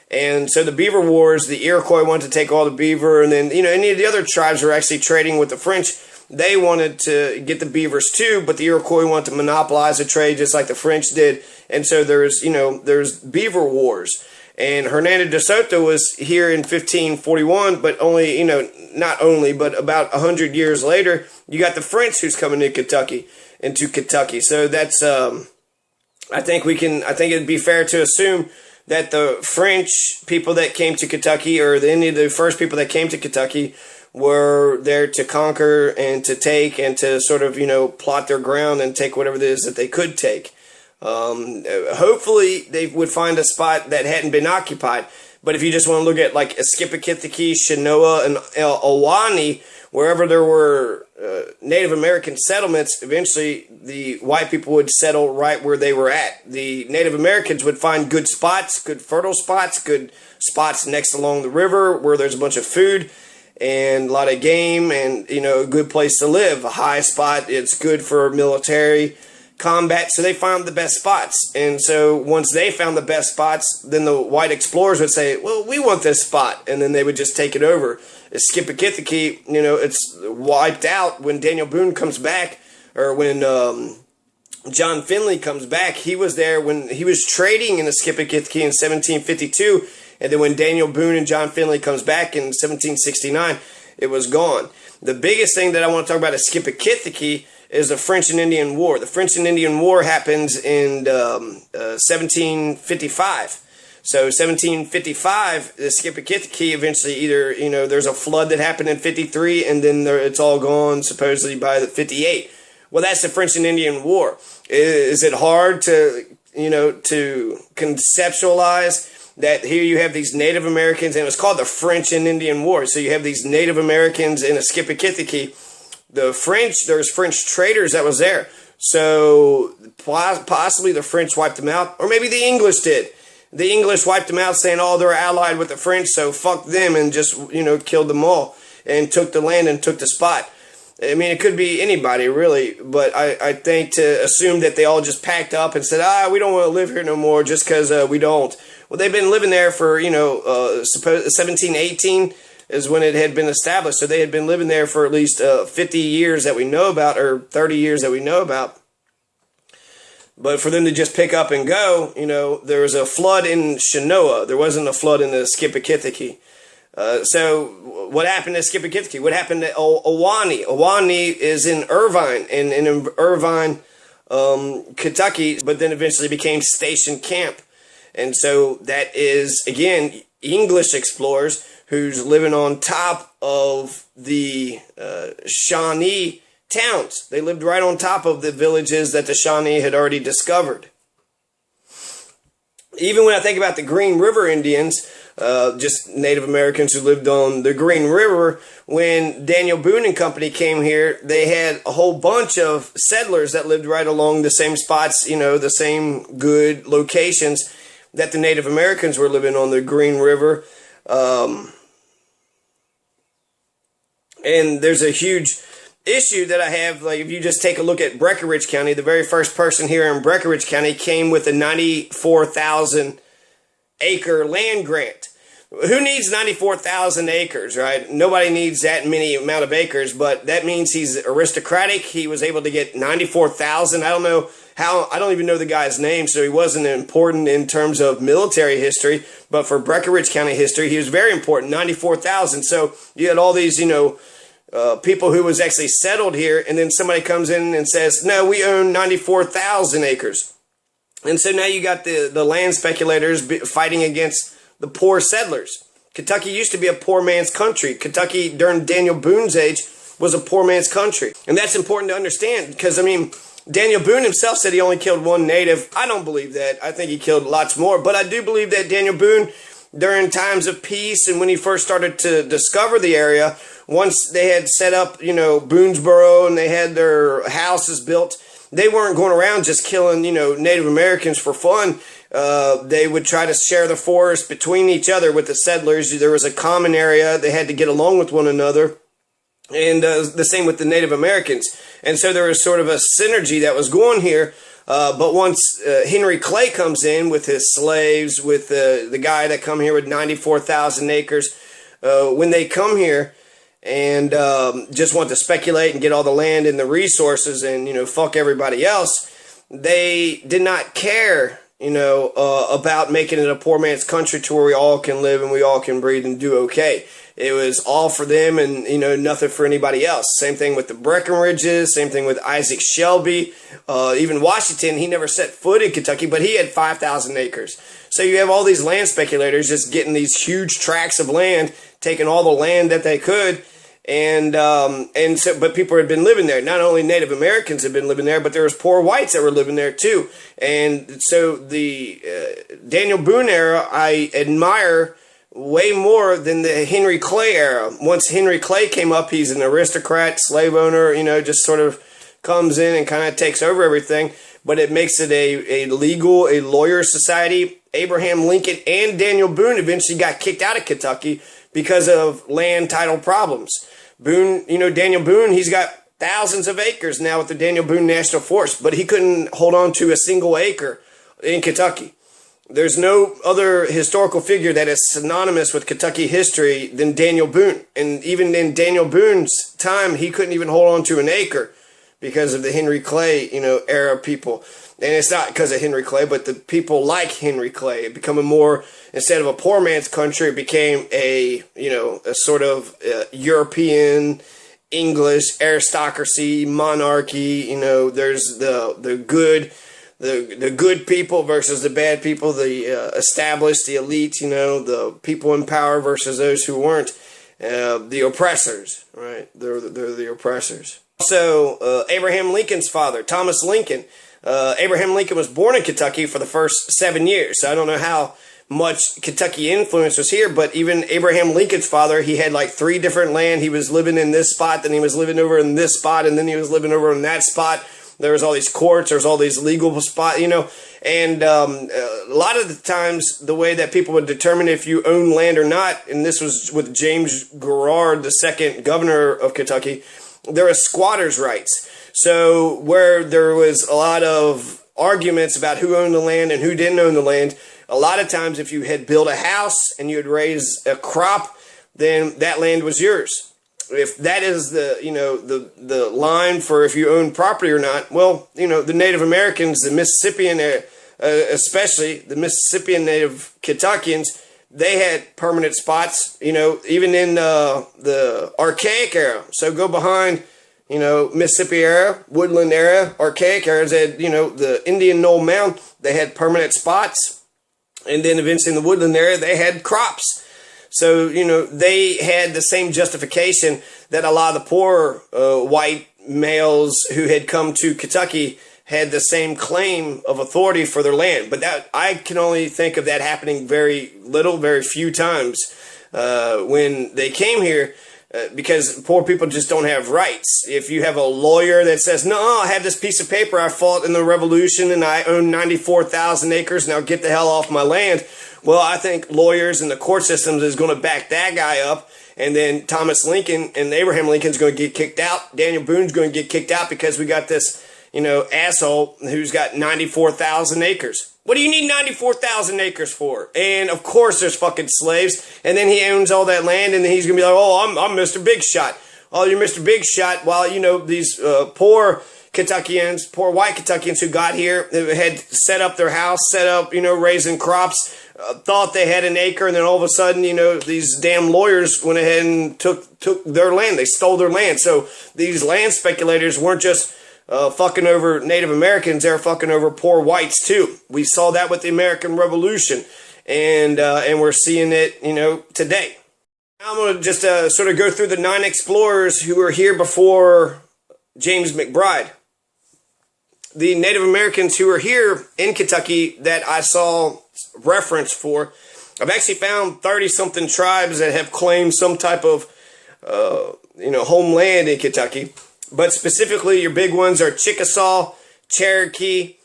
And so the Beaver Wars, the Iroquois wanted to take all the beaver, and then any of the other tribes were actually trading with the French. They wanted to get the beavers too, but the Iroquois wanted to monopolize the trade just like the French did, and so there's Beaver Wars. And Hernando de Soto was here in 1541, but but about 100 years later, you got the French who's coming into Kentucky. So that's, I think it'd be fair to assume that the French people that came to Kentucky, or any of the first people that came to Kentucky, were there to conquer and to take and to sort of, plot their ground and take whatever it is that they could take. Hopefully they would find a spot that hadn't been occupied. But if you just want to look at like Skippakitaki, Shinoa, and Ahwahnee, wherever there were Native American settlements, eventually the white people would settle right where they were at. The Native Americans would find good spots, good fertile spots, good spots next along the river where there's a bunch of food and a lot of game, and a good place to live. A high spot, it's good for military combat, so they found the best spots. And so once they found the best spots, then the white explorers would say, well, we want this spot, and then they would just take it over. Skippakitaki, it's wiped out when Daniel Boone comes back, or when John Finley comes back. He was there when he was trading in the Skippakitaki in 1752, and then when Daniel Boone and John Finley comes back in 1769, it was gone. The biggest thing that I want to talk about is Skippakitaki is the French and Indian War. The French and Indian War happens in 1755. So 1755, the Skippakitaki eventually either, there's a flood that happened in 53, and then it's all gone supposedly by the 58. Well, that's the French and Indian War. Is it hard to, to conceptualize that here you have these Native Americans, and it's called the French and Indian War. So you have these Native Americans in a Skippakitaki. The French, there's French traders that was there. So possibly the French wiped them out, or maybe the English did. The English wiped them out saying, oh, they're allied with the French, so fuck them, and just, killed them all and took the land and took the spot. I mean, it could be anybody, really, but I think to assume that they all just packed up and said, we don't want to live here no more just because we don't. Well, they've been living there for, 1718 is when it had been established. So they had been living there for at least 50 years that we know about, or 30 years that we know about. But for them to just pick up and go, there was a flood in Shinoa. There wasn't a flood in the Skippakitaki. So what happened to Skippakitaki? What happened to Ahwahnee? Ahwahnee is in Irvine, in Irvine, Kentucky, but then eventually became Station Camp. And so that is, again, English explorers who's living on top of the Shawnee towns. They lived right on top of the villages that the Shawnee had already discovered. Even when I think about the Green River Indians, just Native Americans who lived on the Green River, when Daniel Boone and Company came here, they had a whole bunch of settlers that lived right along the same spots, the same good locations that the Native Americans were living on the Green River. And there's a huge issue that I have, like if you just take a look at Breckinridge County, the very first person here in Breckinridge County came with a 94,000 acre land grant. Who needs 94,000 acres, right? Nobody needs that many of acres, but that means he's aristocratic. He was able to get 94,000. I don't know how, I don't even know the guy's name, so he wasn't important in terms of military history, but for Breckinridge County history, he was very important, 94,000. So you had all these, people who was actually settled here, and then somebody comes in and says, no, we own 94,000 acres. And so now you got the land speculators fighting against the poor settlers. Kentucky used to be a poor man's country. Kentucky, during Daniel Boone's age, was a poor man's country. And that's important to understand because, Daniel Boone himself said he only killed one native. I don't believe that. I think he killed lots more. But I do believe that Daniel Boone, during times of peace and when he first started to discover the area, once they had set up, Boonesboro and they had their houses built, they weren't going around just killing, Native Americans for fun. They would try to share the forest between each other with the settlers. There was a common area. They had to get along with one another. And the same with the Native Americans. And so there was sort of a synergy that was going here. But once Henry Clay comes in with his slaves, with the guy that come here with 94,000 acres, when they come here and just want to speculate and get all the land and the resources and, fuck everybody else, they did not care, about making it a poor man's country to where we all can live and we all can breathe and do okay. It was all for them and, nothing for anybody else. Same thing with the Breckinridges, same thing with Isaac Shelby. Even Washington, he never set foot in Kentucky, but he had 5,000 acres. So you have all these land speculators just getting these huge tracts of land, taking all the land that they could. But people had been living there. Not only Native Americans had been living there, but there was poor whites that were living there too. And so the Daniel Boone era, I admire way more than the Henry Clay era. Once Henry Clay came up, he's an aristocrat, slave owner, just sort of comes in and kind of takes over everything. But it makes it a lawyer society. Abraham Lincoln and Daniel Boone eventually got kicked out of Kentucky because of land title problems. Boone, Daniel Boone, he's got thousands of acres now with the Daniel Boone National Forest, but he couldn't hold on to a single acre in Kentucky. There's no other historical figure that is synonymous with Kentucky history than Daniel Boone. And even in Daniel Boone's time, he couldn't even hold on to an acre because of the Henry Clay, era people. And it's not because of Henry Clay, but the people like Henry Clay. It became instead of a poor man's country, it became a sort of European, English aristocracy, monarchy. There's the good people versus the bad people, the established, the elite, the people in power versus those who weren't, the oppressors, right? They're the oppressors. Also, Abraham Lincoln's father, Thomas Lincoln. Abraham Lincoln was born in Kentucky for the first 7 years. So I don't know how much Kentucky influence was here, but even Abraham Lincoln's father, he had like 3 different land. He was living in this spot, then he was living over in this spot, and then he was living over in that spot. There was all these courts, there was all these legal spots, and a lot of the times the way that people would determine if you own land or not, and this was with James Garrard, the second governor of Kentucky, there was squatters' rights. So where there was a lot of arguments about who owned the land and who didn't own the land, a lot of times if you had built a house and you had raised a crop, then that land was yours. If that is the line for if you own property or not, well, the Native Americans, the Mississippian, especially the Mississippian Native Kentuckians, they had permanent spots, even in the Archaic era. So go behind, Mississippi era, Woodland era, Archaic era, they had, the Indian Knoll Mound, they had permanent spots. And then eventually in the Woodland era, they had crops. So, they had the same justification that a lot of the poor white males who had come to Kentucky had the same claim of authority for their land. But that I can only think of that happening very few times when they came here. Because poor people just don't have rights. If you have a lawyer that says, no, I have this piece of paper, I fought in the revolution and I own 94,000 acres, now get the hell off my land. Well, I think lawyers and the court systems is going to back that guy up. And then Thomas Lincoln and Abraham Lincoln's going to get kicked out. Daniel Boone's going to get kicked out because we got this, asshole who's got 94,000 acres. What do you need 94,000 acres for? And of course there's fucking slaves. And then he owns all that land and then he's going to be like, oh, I'm Mr. Big Shot. Oh, you're Mr. Big Shot while, these poor Kentuckians, poor white Kentuckians who got here, had set up their house, set up, raising crops, thought they had an acre, and then all of a sudden, these damn lawyers went ahead and took their land. They stole their land. So these land speculators weren't just fucking over Native Americans, they were fucking over poor whites too. We saw that with the American Revolution, and we're seeing it, today. Now I'm going to just sort of go through the 9 explorers who were here before James McBride. The Native Americans who were here in Kentucky that I saw reference for, I've actually found 30-something tribes that have claimed some type of, homeland in Kentucky. But specifically, your big ones are Chickasaw, Cherokee,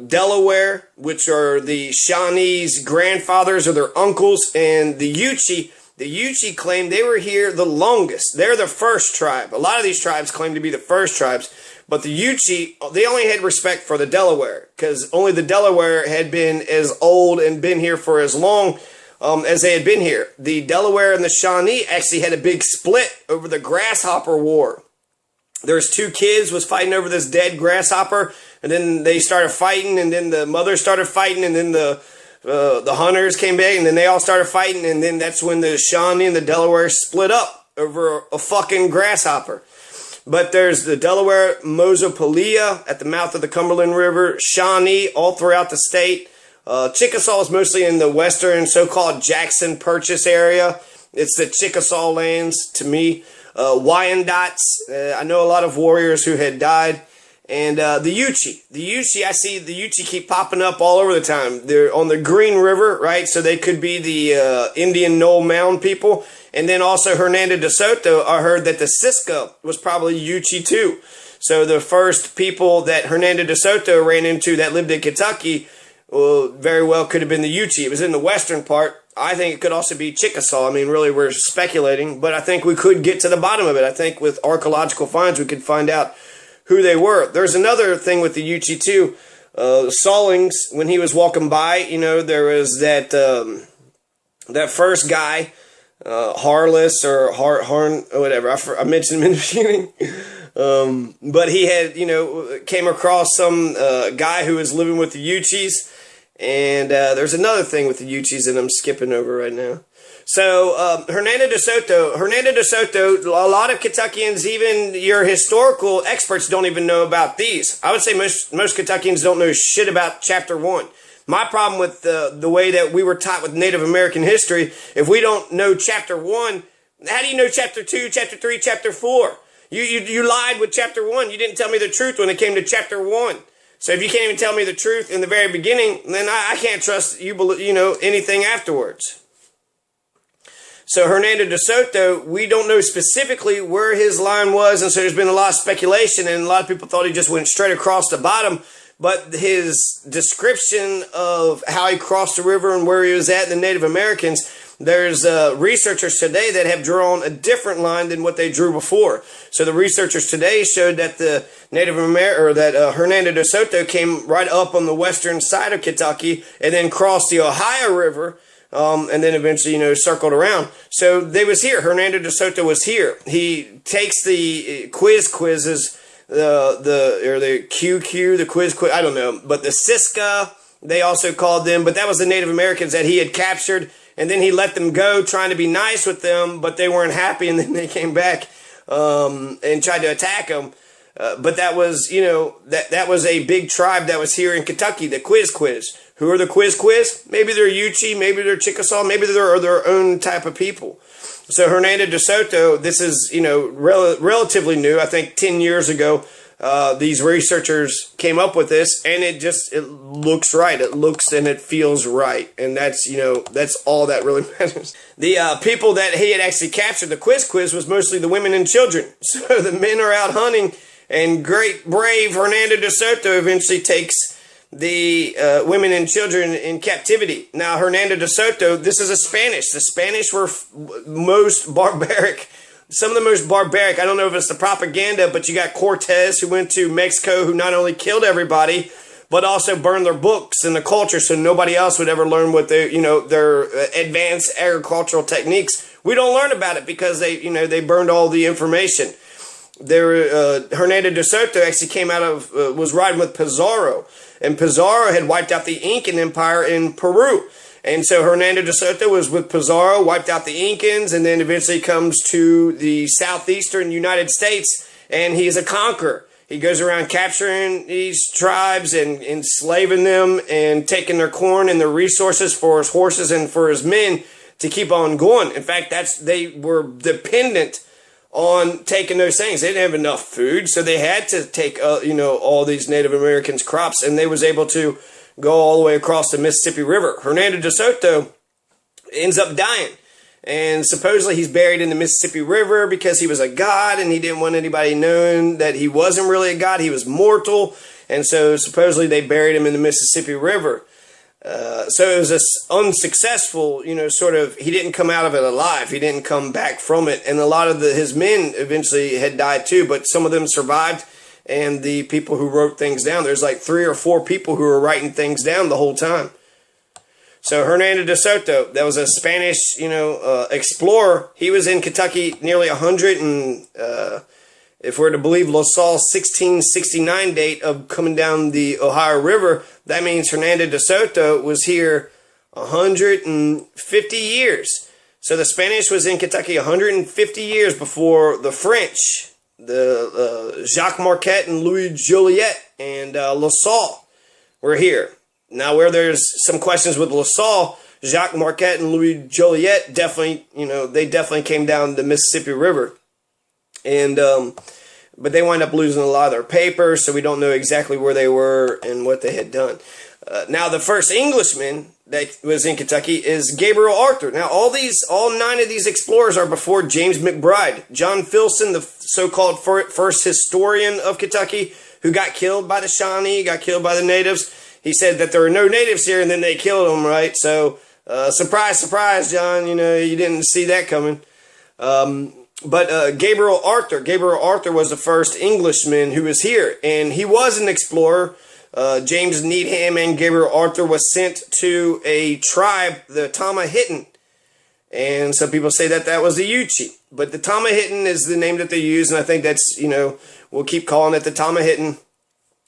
Delaware, which are the Shawnees' grandfathers or their uncles, and the Yuchi. The Yuchi claim they were here the longest. They're the first tribe. A lot of these tribes claim to be the first tribes, but the Yuchi, they only had respect for the Delaware, because only the Delaware had been as old and been here for as long as they had been here. The Delaware and the Shawnee actually had a big split over the Grasshopper War. There's 2 kids was fighting over this dead grasshopper, and then they started fighting, and then the mother started fighting, and then the hunters came back, and then they all started fighting, and then that's when the Shawnee and the Delaware split up over a fucking grasshopper. But there's the Delaware Mosopolia at the mouth of the Cumberland River, Shawnee all throughout the state. Chickasaw is mostly in the western so-called Jackson Purchase area. It's the Chickasaw lands to me. Wyandots, I know a lot of warriors who had died. And the Yuchi. I see the Yuchi keep popping up all over the time. They're on the Green River, right? So they could be the Indian Knoll Mound people. And then also Hernando de Soto, I heard that the Siska was probably Yuchi too. So the first people that Hernando de Soto ran into that lived in Kentucky, very well could have been the Yuchi. It was in the western part. I think it could also be Chickasaw. I mean, really, we're speculating, but I think we could get to the bottom of it. I think with archaeological finds, we could find out who they were. There's another thing with the Yuchi too. Stallings, when he was walking by, there was that that first guy, Harless or Harn, or whatever. I mentioned him in the beginning. But he had, came across some guy who was living with the Yuchis. And there's another thing with the Yuchis that I'm skipping over right now. So Hernando de Soto, a lot of Kentuckians, even your historical experts, don't even know about these. I would say most Kentuckians don't know shit about Chapter 1. My problem with the way that we were taught with Native American history, if we don't know Chapter 1, how do you know Chapter 2, Chapter 3, Chapter 4? You lied with Chapter 1. You didn't tell me the truth when it came to Chapter 1. So if you can't even tell me the truth in the very beginning, then I can't trust you, anything afterwards. So Hernando de Soto, we don't know specifically where his line was, and so there's been a lot of speculation, and a lot of people thought he just went straight across the bottom. But his description of how he crossed the river and where he was at, the Native Americans, there's researchers today that have drawn a different line than what they drew before. So the researchers today showed that the Hernando de Soto came right up on the western side of Kentucky and then crossed the Ohio River, and then eventually, circled around. So they was here. Hernando de Soto was here. He takes the quizzes, the QQ, the quiz, I don't know, but the Siska, they also called them, but that was the Native Americans that he had captured. And then he let them go, trying to be nice with them, but they weren't happy, and then they came back and tried to attack him. But that was, that was a big tribe that was here in Kentucky, the Quiz. Who are the Quiz? Maybe they're Yuchi, maybe they're Chickasaw, maybe they're their own type of people. So Hernando de Soto, this is, relatively new. I think 10 years ago, these researchers came up with this, and it looks right. It looks and it feels right. And that's, that's all that really matters. The people that he had actually captured, the Quiz was mostly the women and children. So the men are out hunting, and great, brave Hernando de Soto eventually takes the women and children in captivity. Now, Hernando de Soto, this is a Spanish. The Spanish were most barbaric. Some of the most barbaric. I don't know if it's the propaganda, but you got Cortez, who went to Mexico, who not only killed everybody, but also burned their books and the culture, so nobody else would ever learn what their advanced agricultural techniques. We don't learn about it because they burned all the information. Hernando de Soto actually came out of, was riding with Pizarro. And Pizarro had wiped out the Incan Empire in Peru. And so Hernando de Soto was with Pizarro, wiped out the Incans, and then eventually comes to the southeastern United States, and he is a conqueror. He goes around capturing these tribes and enslaving them and taking their corn and their resources for his horses and for his men to keep on going. In fact, they were dependent on taking those things. They didn't have enough food, so they had to take all these Native Americans' crops, and they was able to go all the way across the Mississippi River. Hernando de Soto ends up dying, and supposedly he's buried in the Mississippi River because he was a god, and he didn't want anybody knowing that he wasn't really a god. He was mortal, and so supposedly they buried him in the Mississippi River. So it was this unsuccessful, he didn't come out of it alive. He didn't come back from it. And a lot of his men eventually had died too, but some of them survived. And the people who wrote things down, there's like 3 or 4 people who were writing things down the whole time. So Hernando de Soto, that was a Spanish, explorer. He was in Kentucky nearly 100 and, if we're to believe La Salle's 1669 date of coming down the Ohio River, that means Hernando de Soto was here 150 years. So the Spanish was in Kentucky 150 years before the French, the Jacques Marquette and Louis Joliet and La Salle were here. Now, where there's some questions with La Salle, Jacques Marquette and Louis Joliet definitely, they definitely came down the Mississippi River. And, but they wind up losing a lot of their papers, so we don't know exactly where they were and what they had done. Now, the first Englishman that was in Kentucky is Gabriel Arthur. Now, all 9 of these explorers are before James McBride. John Filson, the so-called first historian of Kentucky, who got killed by the Shawnee, got killed by the natives. He said that there were no natives here, and then they killed them, right? So, surprise, surprise, John, you didn't see that coming. But Gabriel Arthur was the first Englishman who was here, and he was an explorer. James Needham and Gabriel Arthur was sent to a tribe, the Tomahittan, and some people say that was the Yuchi, but the Tomahittan is the name that they use, and I think that's, we'll keep calling it the Tomahittan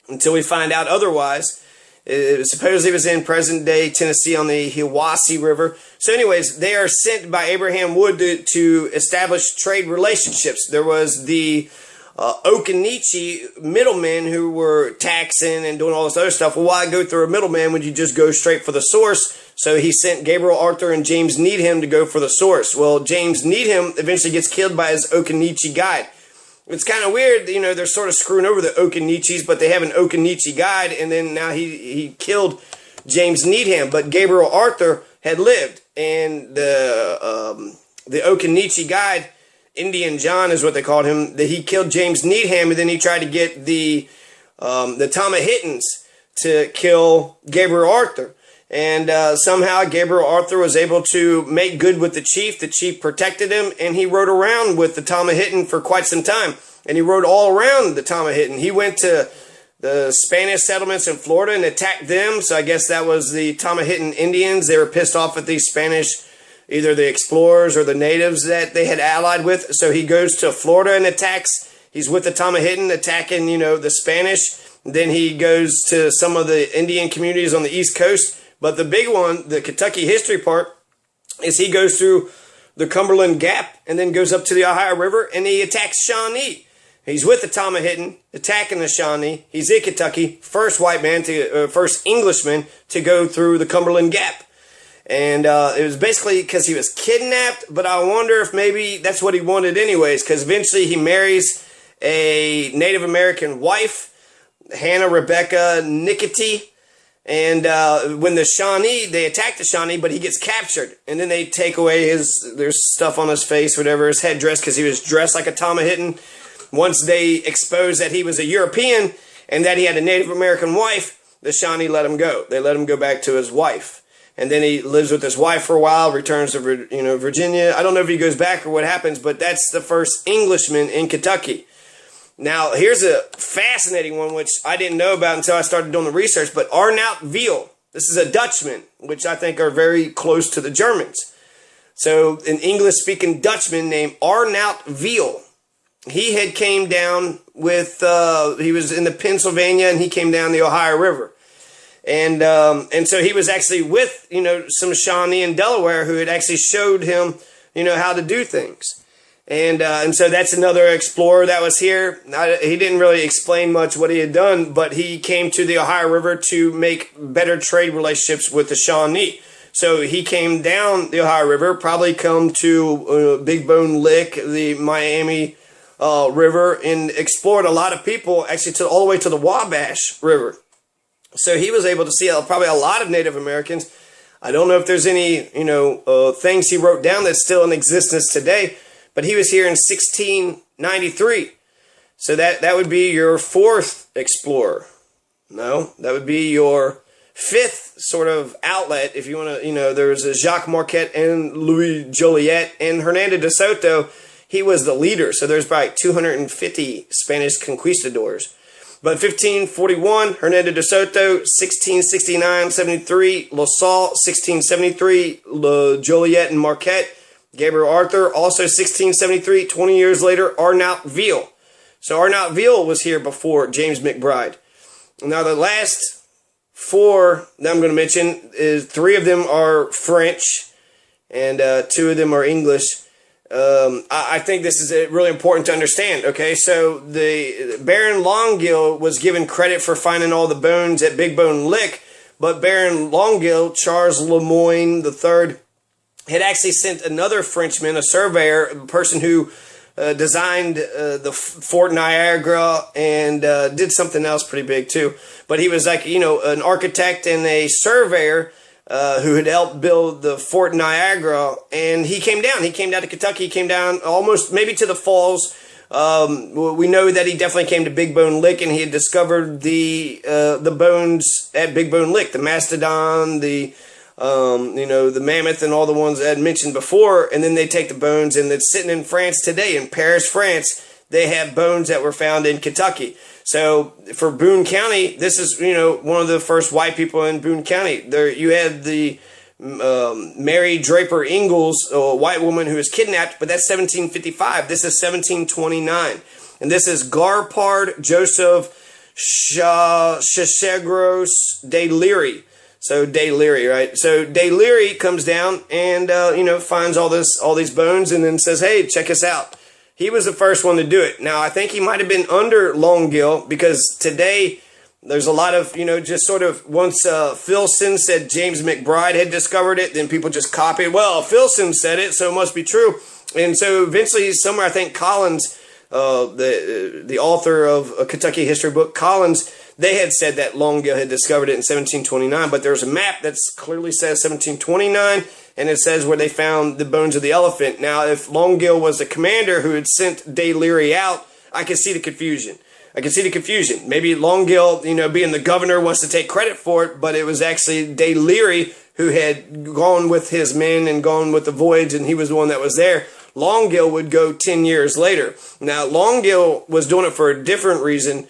until we find out otherwise. It supposedly was in present-day Tennessee on the Hiwassee River. So anyways, they are sent by Abraham Wood to establish trade relationships. There was the Occaneechi middlemen who were taxing and doing all this other stuff. Well, why go through a middleman when you just go straight for the source? So he sent Gabriel Arthur and James Needham to go for the source. Well, James Needham eventually gets killed by his Occaneechi guide. It's kind of weird, they're sort of screwing over the Occaneechis, but they have an Occaneechi guide, and then now he killed James Needham, but Gabriel Arthur had lived, and the Occaneechi guide, Indian John is what they called him, that he killed James Needham, and then he tried to get the Tomahittans to kill Gabriel Arthur. And somehow Gabriel Arthur was able to make good with the chief. The chief protected him, and he rode around with the Tomahittan for quite some time. And he rode all around the Tomahittan. He went to the Spanish settlements in Florida and attacked them. So I guess that was the Tomahittan Indians. They were pissed off at these Spanish, either the explorers or the natives that they had allied with. So he goes to Florida and attacks. He's with the Tomahittan attacking, the Spanish. Then he goes to some of the Indian communities on the East Coast. But the big one, the Kentucky history part, is he goes through the Cumberland Gap and then goes up to the Ohio River and he attacks Shawnee. He's with the Tomahittan, attacking the Shawnee. He's in Kentucky, first Englishman to go through the Cumberland Gap. And it was basically because he was kidnapped, but I wonder if maybe that's what he wanted anyways, because eventually he marries a Native American wife, Hannah Rebecca Nicotee. And when the Shawnee, they attack the Shawnee, but he gets captured. And then they take away there's stuff on his face, whatever, his headdress, because he was dressed like a Tomahittan. Once they exposed that he was a European and that he had a Native American wife, the Shawnee let him go. They let him go back to his wife. And then he lives with his wife for a while, returns to Virginia. I don't know if he goes back or what happens, but that's the first Englishman in Kentucky. Now, here's a fascinating one, which I didn't know about until I started doing the research, but Arnout Viel. This is a Dutchman, which I think are very close to the Germans. So, an English-speaking Dutchman named Arnout Viel. he had came down with, he was in the Pennsylvania, and he came down the Ohio River. And so he was actually with, some Shawnee in Delaware who had actually showed him, how to do things. And so that's another explorer that was here. He didn't really explain much what he had done, but he came to the Ohio River to make better trade relationships with the Shawnee. So he came down the Ohio River, probably come to Big Bone Lick, the Miami River, and explored a lot of people, actually all the way to the Wabash River. So he was able to see probably a lot of Native Americans. I don't know if there's any, things he wrote down that's still in existence today, but he was here in 1693. So that would be your fourth explorer. No, that would be your fifth sort of outlet, if you want to, there was a Jacques Marquette and Louis Joliet, and Hernando de Soto, he was the leader. So there's about 250 Spanish conquistadors. But 1541, Hernando de Soto, 1669-73, La Salle, 1673, Joliet and Marquette, Gabriel Arthur, also 1673, 20 years later, Arnaut-Ville. So Arnaut-Ville was here before James McBride. Now the last four that I'm going to mention, is three of them are French, and two of them are English. I think this is really important to understand. Okay, so the Baron Longueuil was given credit for finding all the bones at Big Bone Lick, but Baron Longueuil, Charles Le Moyne III, had actually sent another Frenchman, a surveyor, a person who designed the Fort Niagara and did something else pretty big too. But he was like, an architect and a surveyor who had helped build the Fort Niagara. And he came down. He came down to Kentucky. He came down almost maybe to the falls. We know that he definitely came to Big Bone Lick, and he had discovered the bones at Big Bone Lick, the mastodon, the mammoth, and all the ones I had mentioned before. And then they take the bones, and it's sitting in France today, in Paris, France. They have bones that were found in Kentucky. So for Boone County, this is, one of the first white people in Boone County. There you had the Mary Draper Ingalls, a white woman who was kidnapped, but that's 1755. This is 1729. And this is Garpard Joseph Chasegros de Leary. So de Leary, right? So de Leary comes down and, finds all these bones, and then says, hey, check us out. He was the first one to do it. Now, I think he might have been under Longueuil, because today there's a lot of, just sort of, once Filson said James McBride had discovered it, then people just copied. Well, Filson said it, so it must be true. And so eventually somewhere, I think Collins, the author of a Kentucky history book, Collins, they had said that Longueuil had discovered it in 1729, but there's a map that clearly says 1729, and it says where they found the bones of the elephant. Now, if Longueuil was the commander who had sent de Leary out, I can see the confusion. Maybe Longueuil, being the governor, wants to take credit for it, but it was actually de Leary who had gone with his men and gone with the voyage, and he was the one that was there. Longueuil would go 10 years later. Now, Longueuil was doing it for a different reason.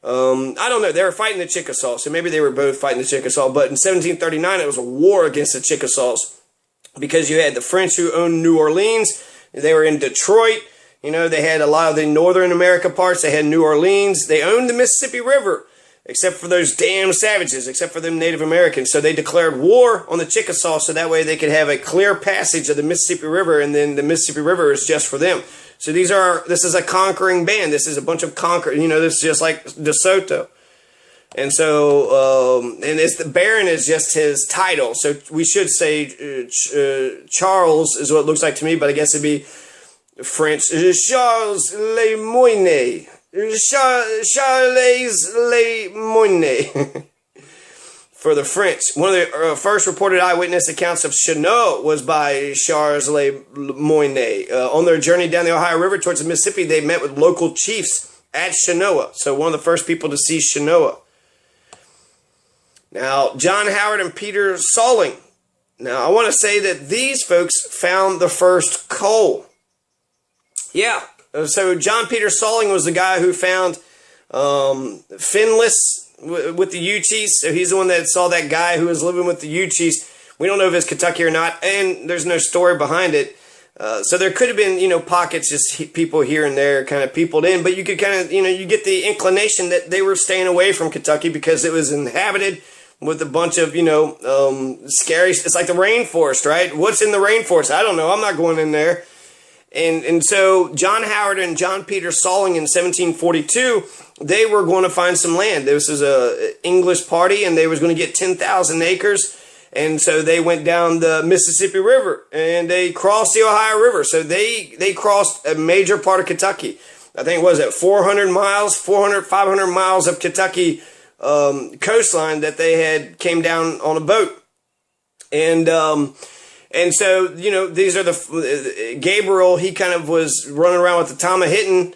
I don't know. They were fighting the Chickasaws, so maybe they were both fighting the Chickasaw. But in 1739, it was a war against the Chickasaws, because you had the French who owned New Orleans. They were in Detroit. They had a lot of the Northern America parts. They had New Orleans. They owned the Mississippi River, except for those damn savages, except for them Native Americans. So they declared war on the Chickasaw, so that way they could have a clear passage of the Mississippi River, and then the Mississippi River is just for them. So this is a conquering band. This is a bunch of this is just like De Soto. And so, and the Baron is just his title. So we should say Charles is what it looks like to me, but I guess it'd be French. Charles Le Moyne. Charles Le Moyne. For the French. One of the first reported eyewitness accounts of Chenot was by Charles Le Moyne. On their journey down the Ohio River towards the Mississippi, they met with local chiefs at Chenoa. So one of the first people to see Chenoa. Now, John Howard and Peter Salling. Now, I want to say that these folks found the first coal. Yeah. So John Peter Salling was the guy who found Finless with the Uchis. So he's the one that saw that guy who was living with the Uchis. We don't know if it's Kentucky or not, and there's no story behind it. So there could have been, pockets, just people here and there kind of peopled in, but you could kind of, you get the inclination that they were staying away from Kentucky because it was inhabited with a bunch of, scary, it's like the rainforest, right? What's in the rainforest? I don't know. I'm not going in there. And so John Howard and John Peter Salling in 1742, they were going to find some land. This is a English party, and they was going to get 10,000 acres. And so they went down the Mississippi River, and they crossed the Ohio River. So they crossed a major part of Kentucky. I think, was it 400 miles, 500 miles of Kentucky coastline that they had came down on a boat. And so, these are Gabriel, he kind of was running around with the Tomahittan,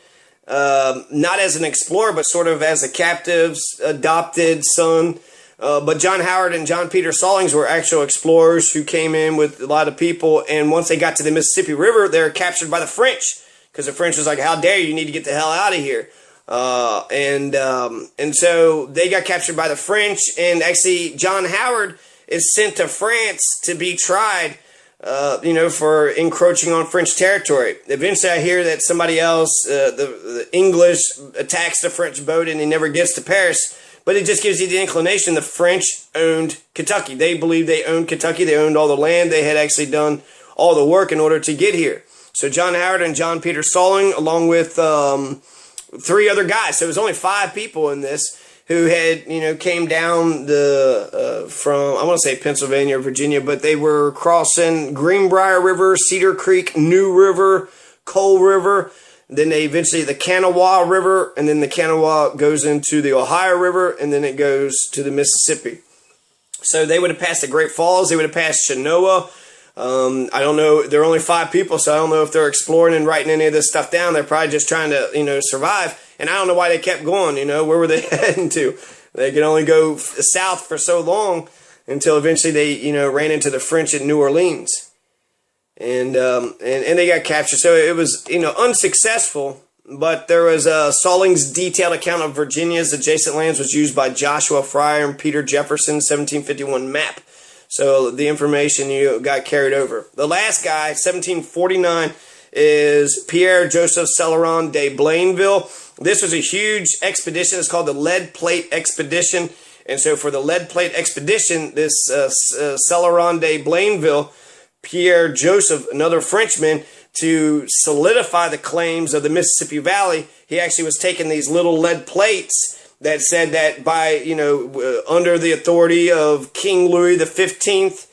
not as an explorer, but sort of as a captive's adopted son. But John Howard and John Peter Sallings were actual explorers who came in with a lot of people. And once they got to the Mississippi River, they were captured by the French, because the French was like, how dare you, need to get the hell out of here. And so they got captured by the French. And actually, John Howard is sent to France to be tried, for encroaching on French territory. Eventually, I hear that somebody else, the English, attacks the French boat and he never gets to Paris. But it just gives you the inclination the French owned Kentucky. They believed they owned Kentucky. They owned all the land. They had actually done all the work in order to get here. So John Howard and John Peter Salling, along with 3 other guys. So it was only 5 people in this who had, came down from, I want to say Pennsylvania or Virginia, but they were crossing Greenbrier River, Cedar Creek, New River, Coal River. Then they eventually, the Kanawha River, and then the Kanawha goes into the Ohio River, and then it goes to the Mississippi. So they would have passed the Great Falls. They would have passed Chenoa. I don't know. There are only 5 people, so I don't know if they're exploring and writing any of this stuff down. They're probably just trying to, survive. And I don't know why they kept going. Where were they heading to? They could only go south for so long until eventually they, ran into the French at New Orleans. And they got captured. So it was, unsuccessful. But there was Salling's detailed account of Virginia's adjacent lands was used by Joshua Fryer and Peter Jefferson's 1751 map. So the information got carried over. The last guy, 1749, is Pierre Joseph Celeron de Blainville. This was a huge expedition. It's called the Lead Plate Expedition. And so for the Lead Plate Expedition, this Celeron de Blainville, Pierre Joseph, another Frenchman, to solidify the claims of the Mississippi Valley, he actually was taking these little lead plates that said that by, under the authority of King Louis XV,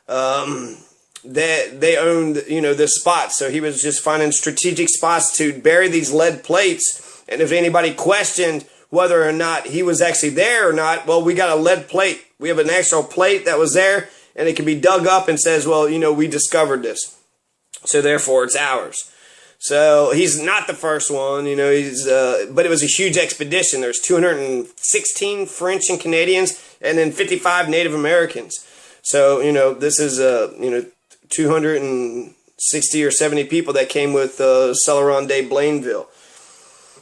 that they owned, this spot. So he was just finding strategic spots to bury these lead plates. And if anybody questioned whether or not he was actually there or not, well, we got a lead plate. We have an actual plate that was there, and it can be dug up and says, well, we discovered this. So therefore, it's ours. So he's not the first one, but it was a huge expedition. There's 216 French and Canadians, and then 55 Native Americans. So, this is, 260 or 70 people that came with Celeron de Blainville.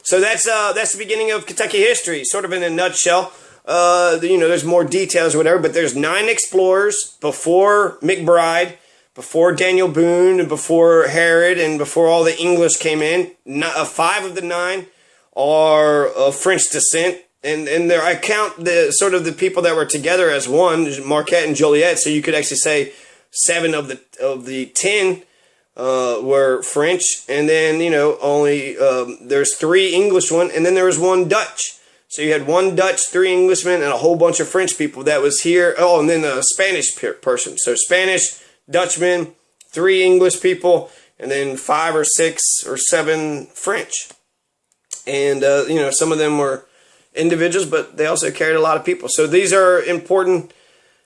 So that's the beginning of Kentucky history, sort of in a nutshell. There's more details or whatever, but there's 9 explorers before McBride, before Daniel Boone, and before Herod, and before all the English came in. 5 of the 9 are of French descent, and there I count the people that were together as one, Marquette and Joliet. So you could actually say 7 of the 10 were French, and then only there's 3 English one, and then there was 1 Dutch. So you had 1 Dutch, 3 Englishmen, and a whole bunch of French people that was here. Oh, and then a Spanish person. So Spanish, Dutchman, 3 English people, and then 5 or 6 or 7 French. And, some of them were individuals, but they also carried a lot of people. So these are important.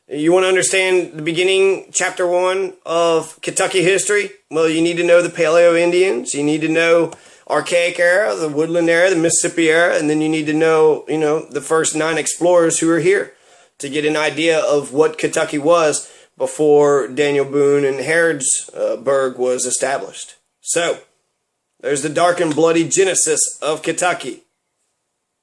You want to understand the beginning, chapter 1 of Kentucky history? Well, you need to know the Paleo Indians. You need to know Archaic era, the Woodland era, the Mississippi era, and then you need to know, the first 9 explorers who were here to get an idea of what Kentucky was before Daniel Boone and Harrodsburg was established. So, there's the dark and bloody genesis of Kentucky.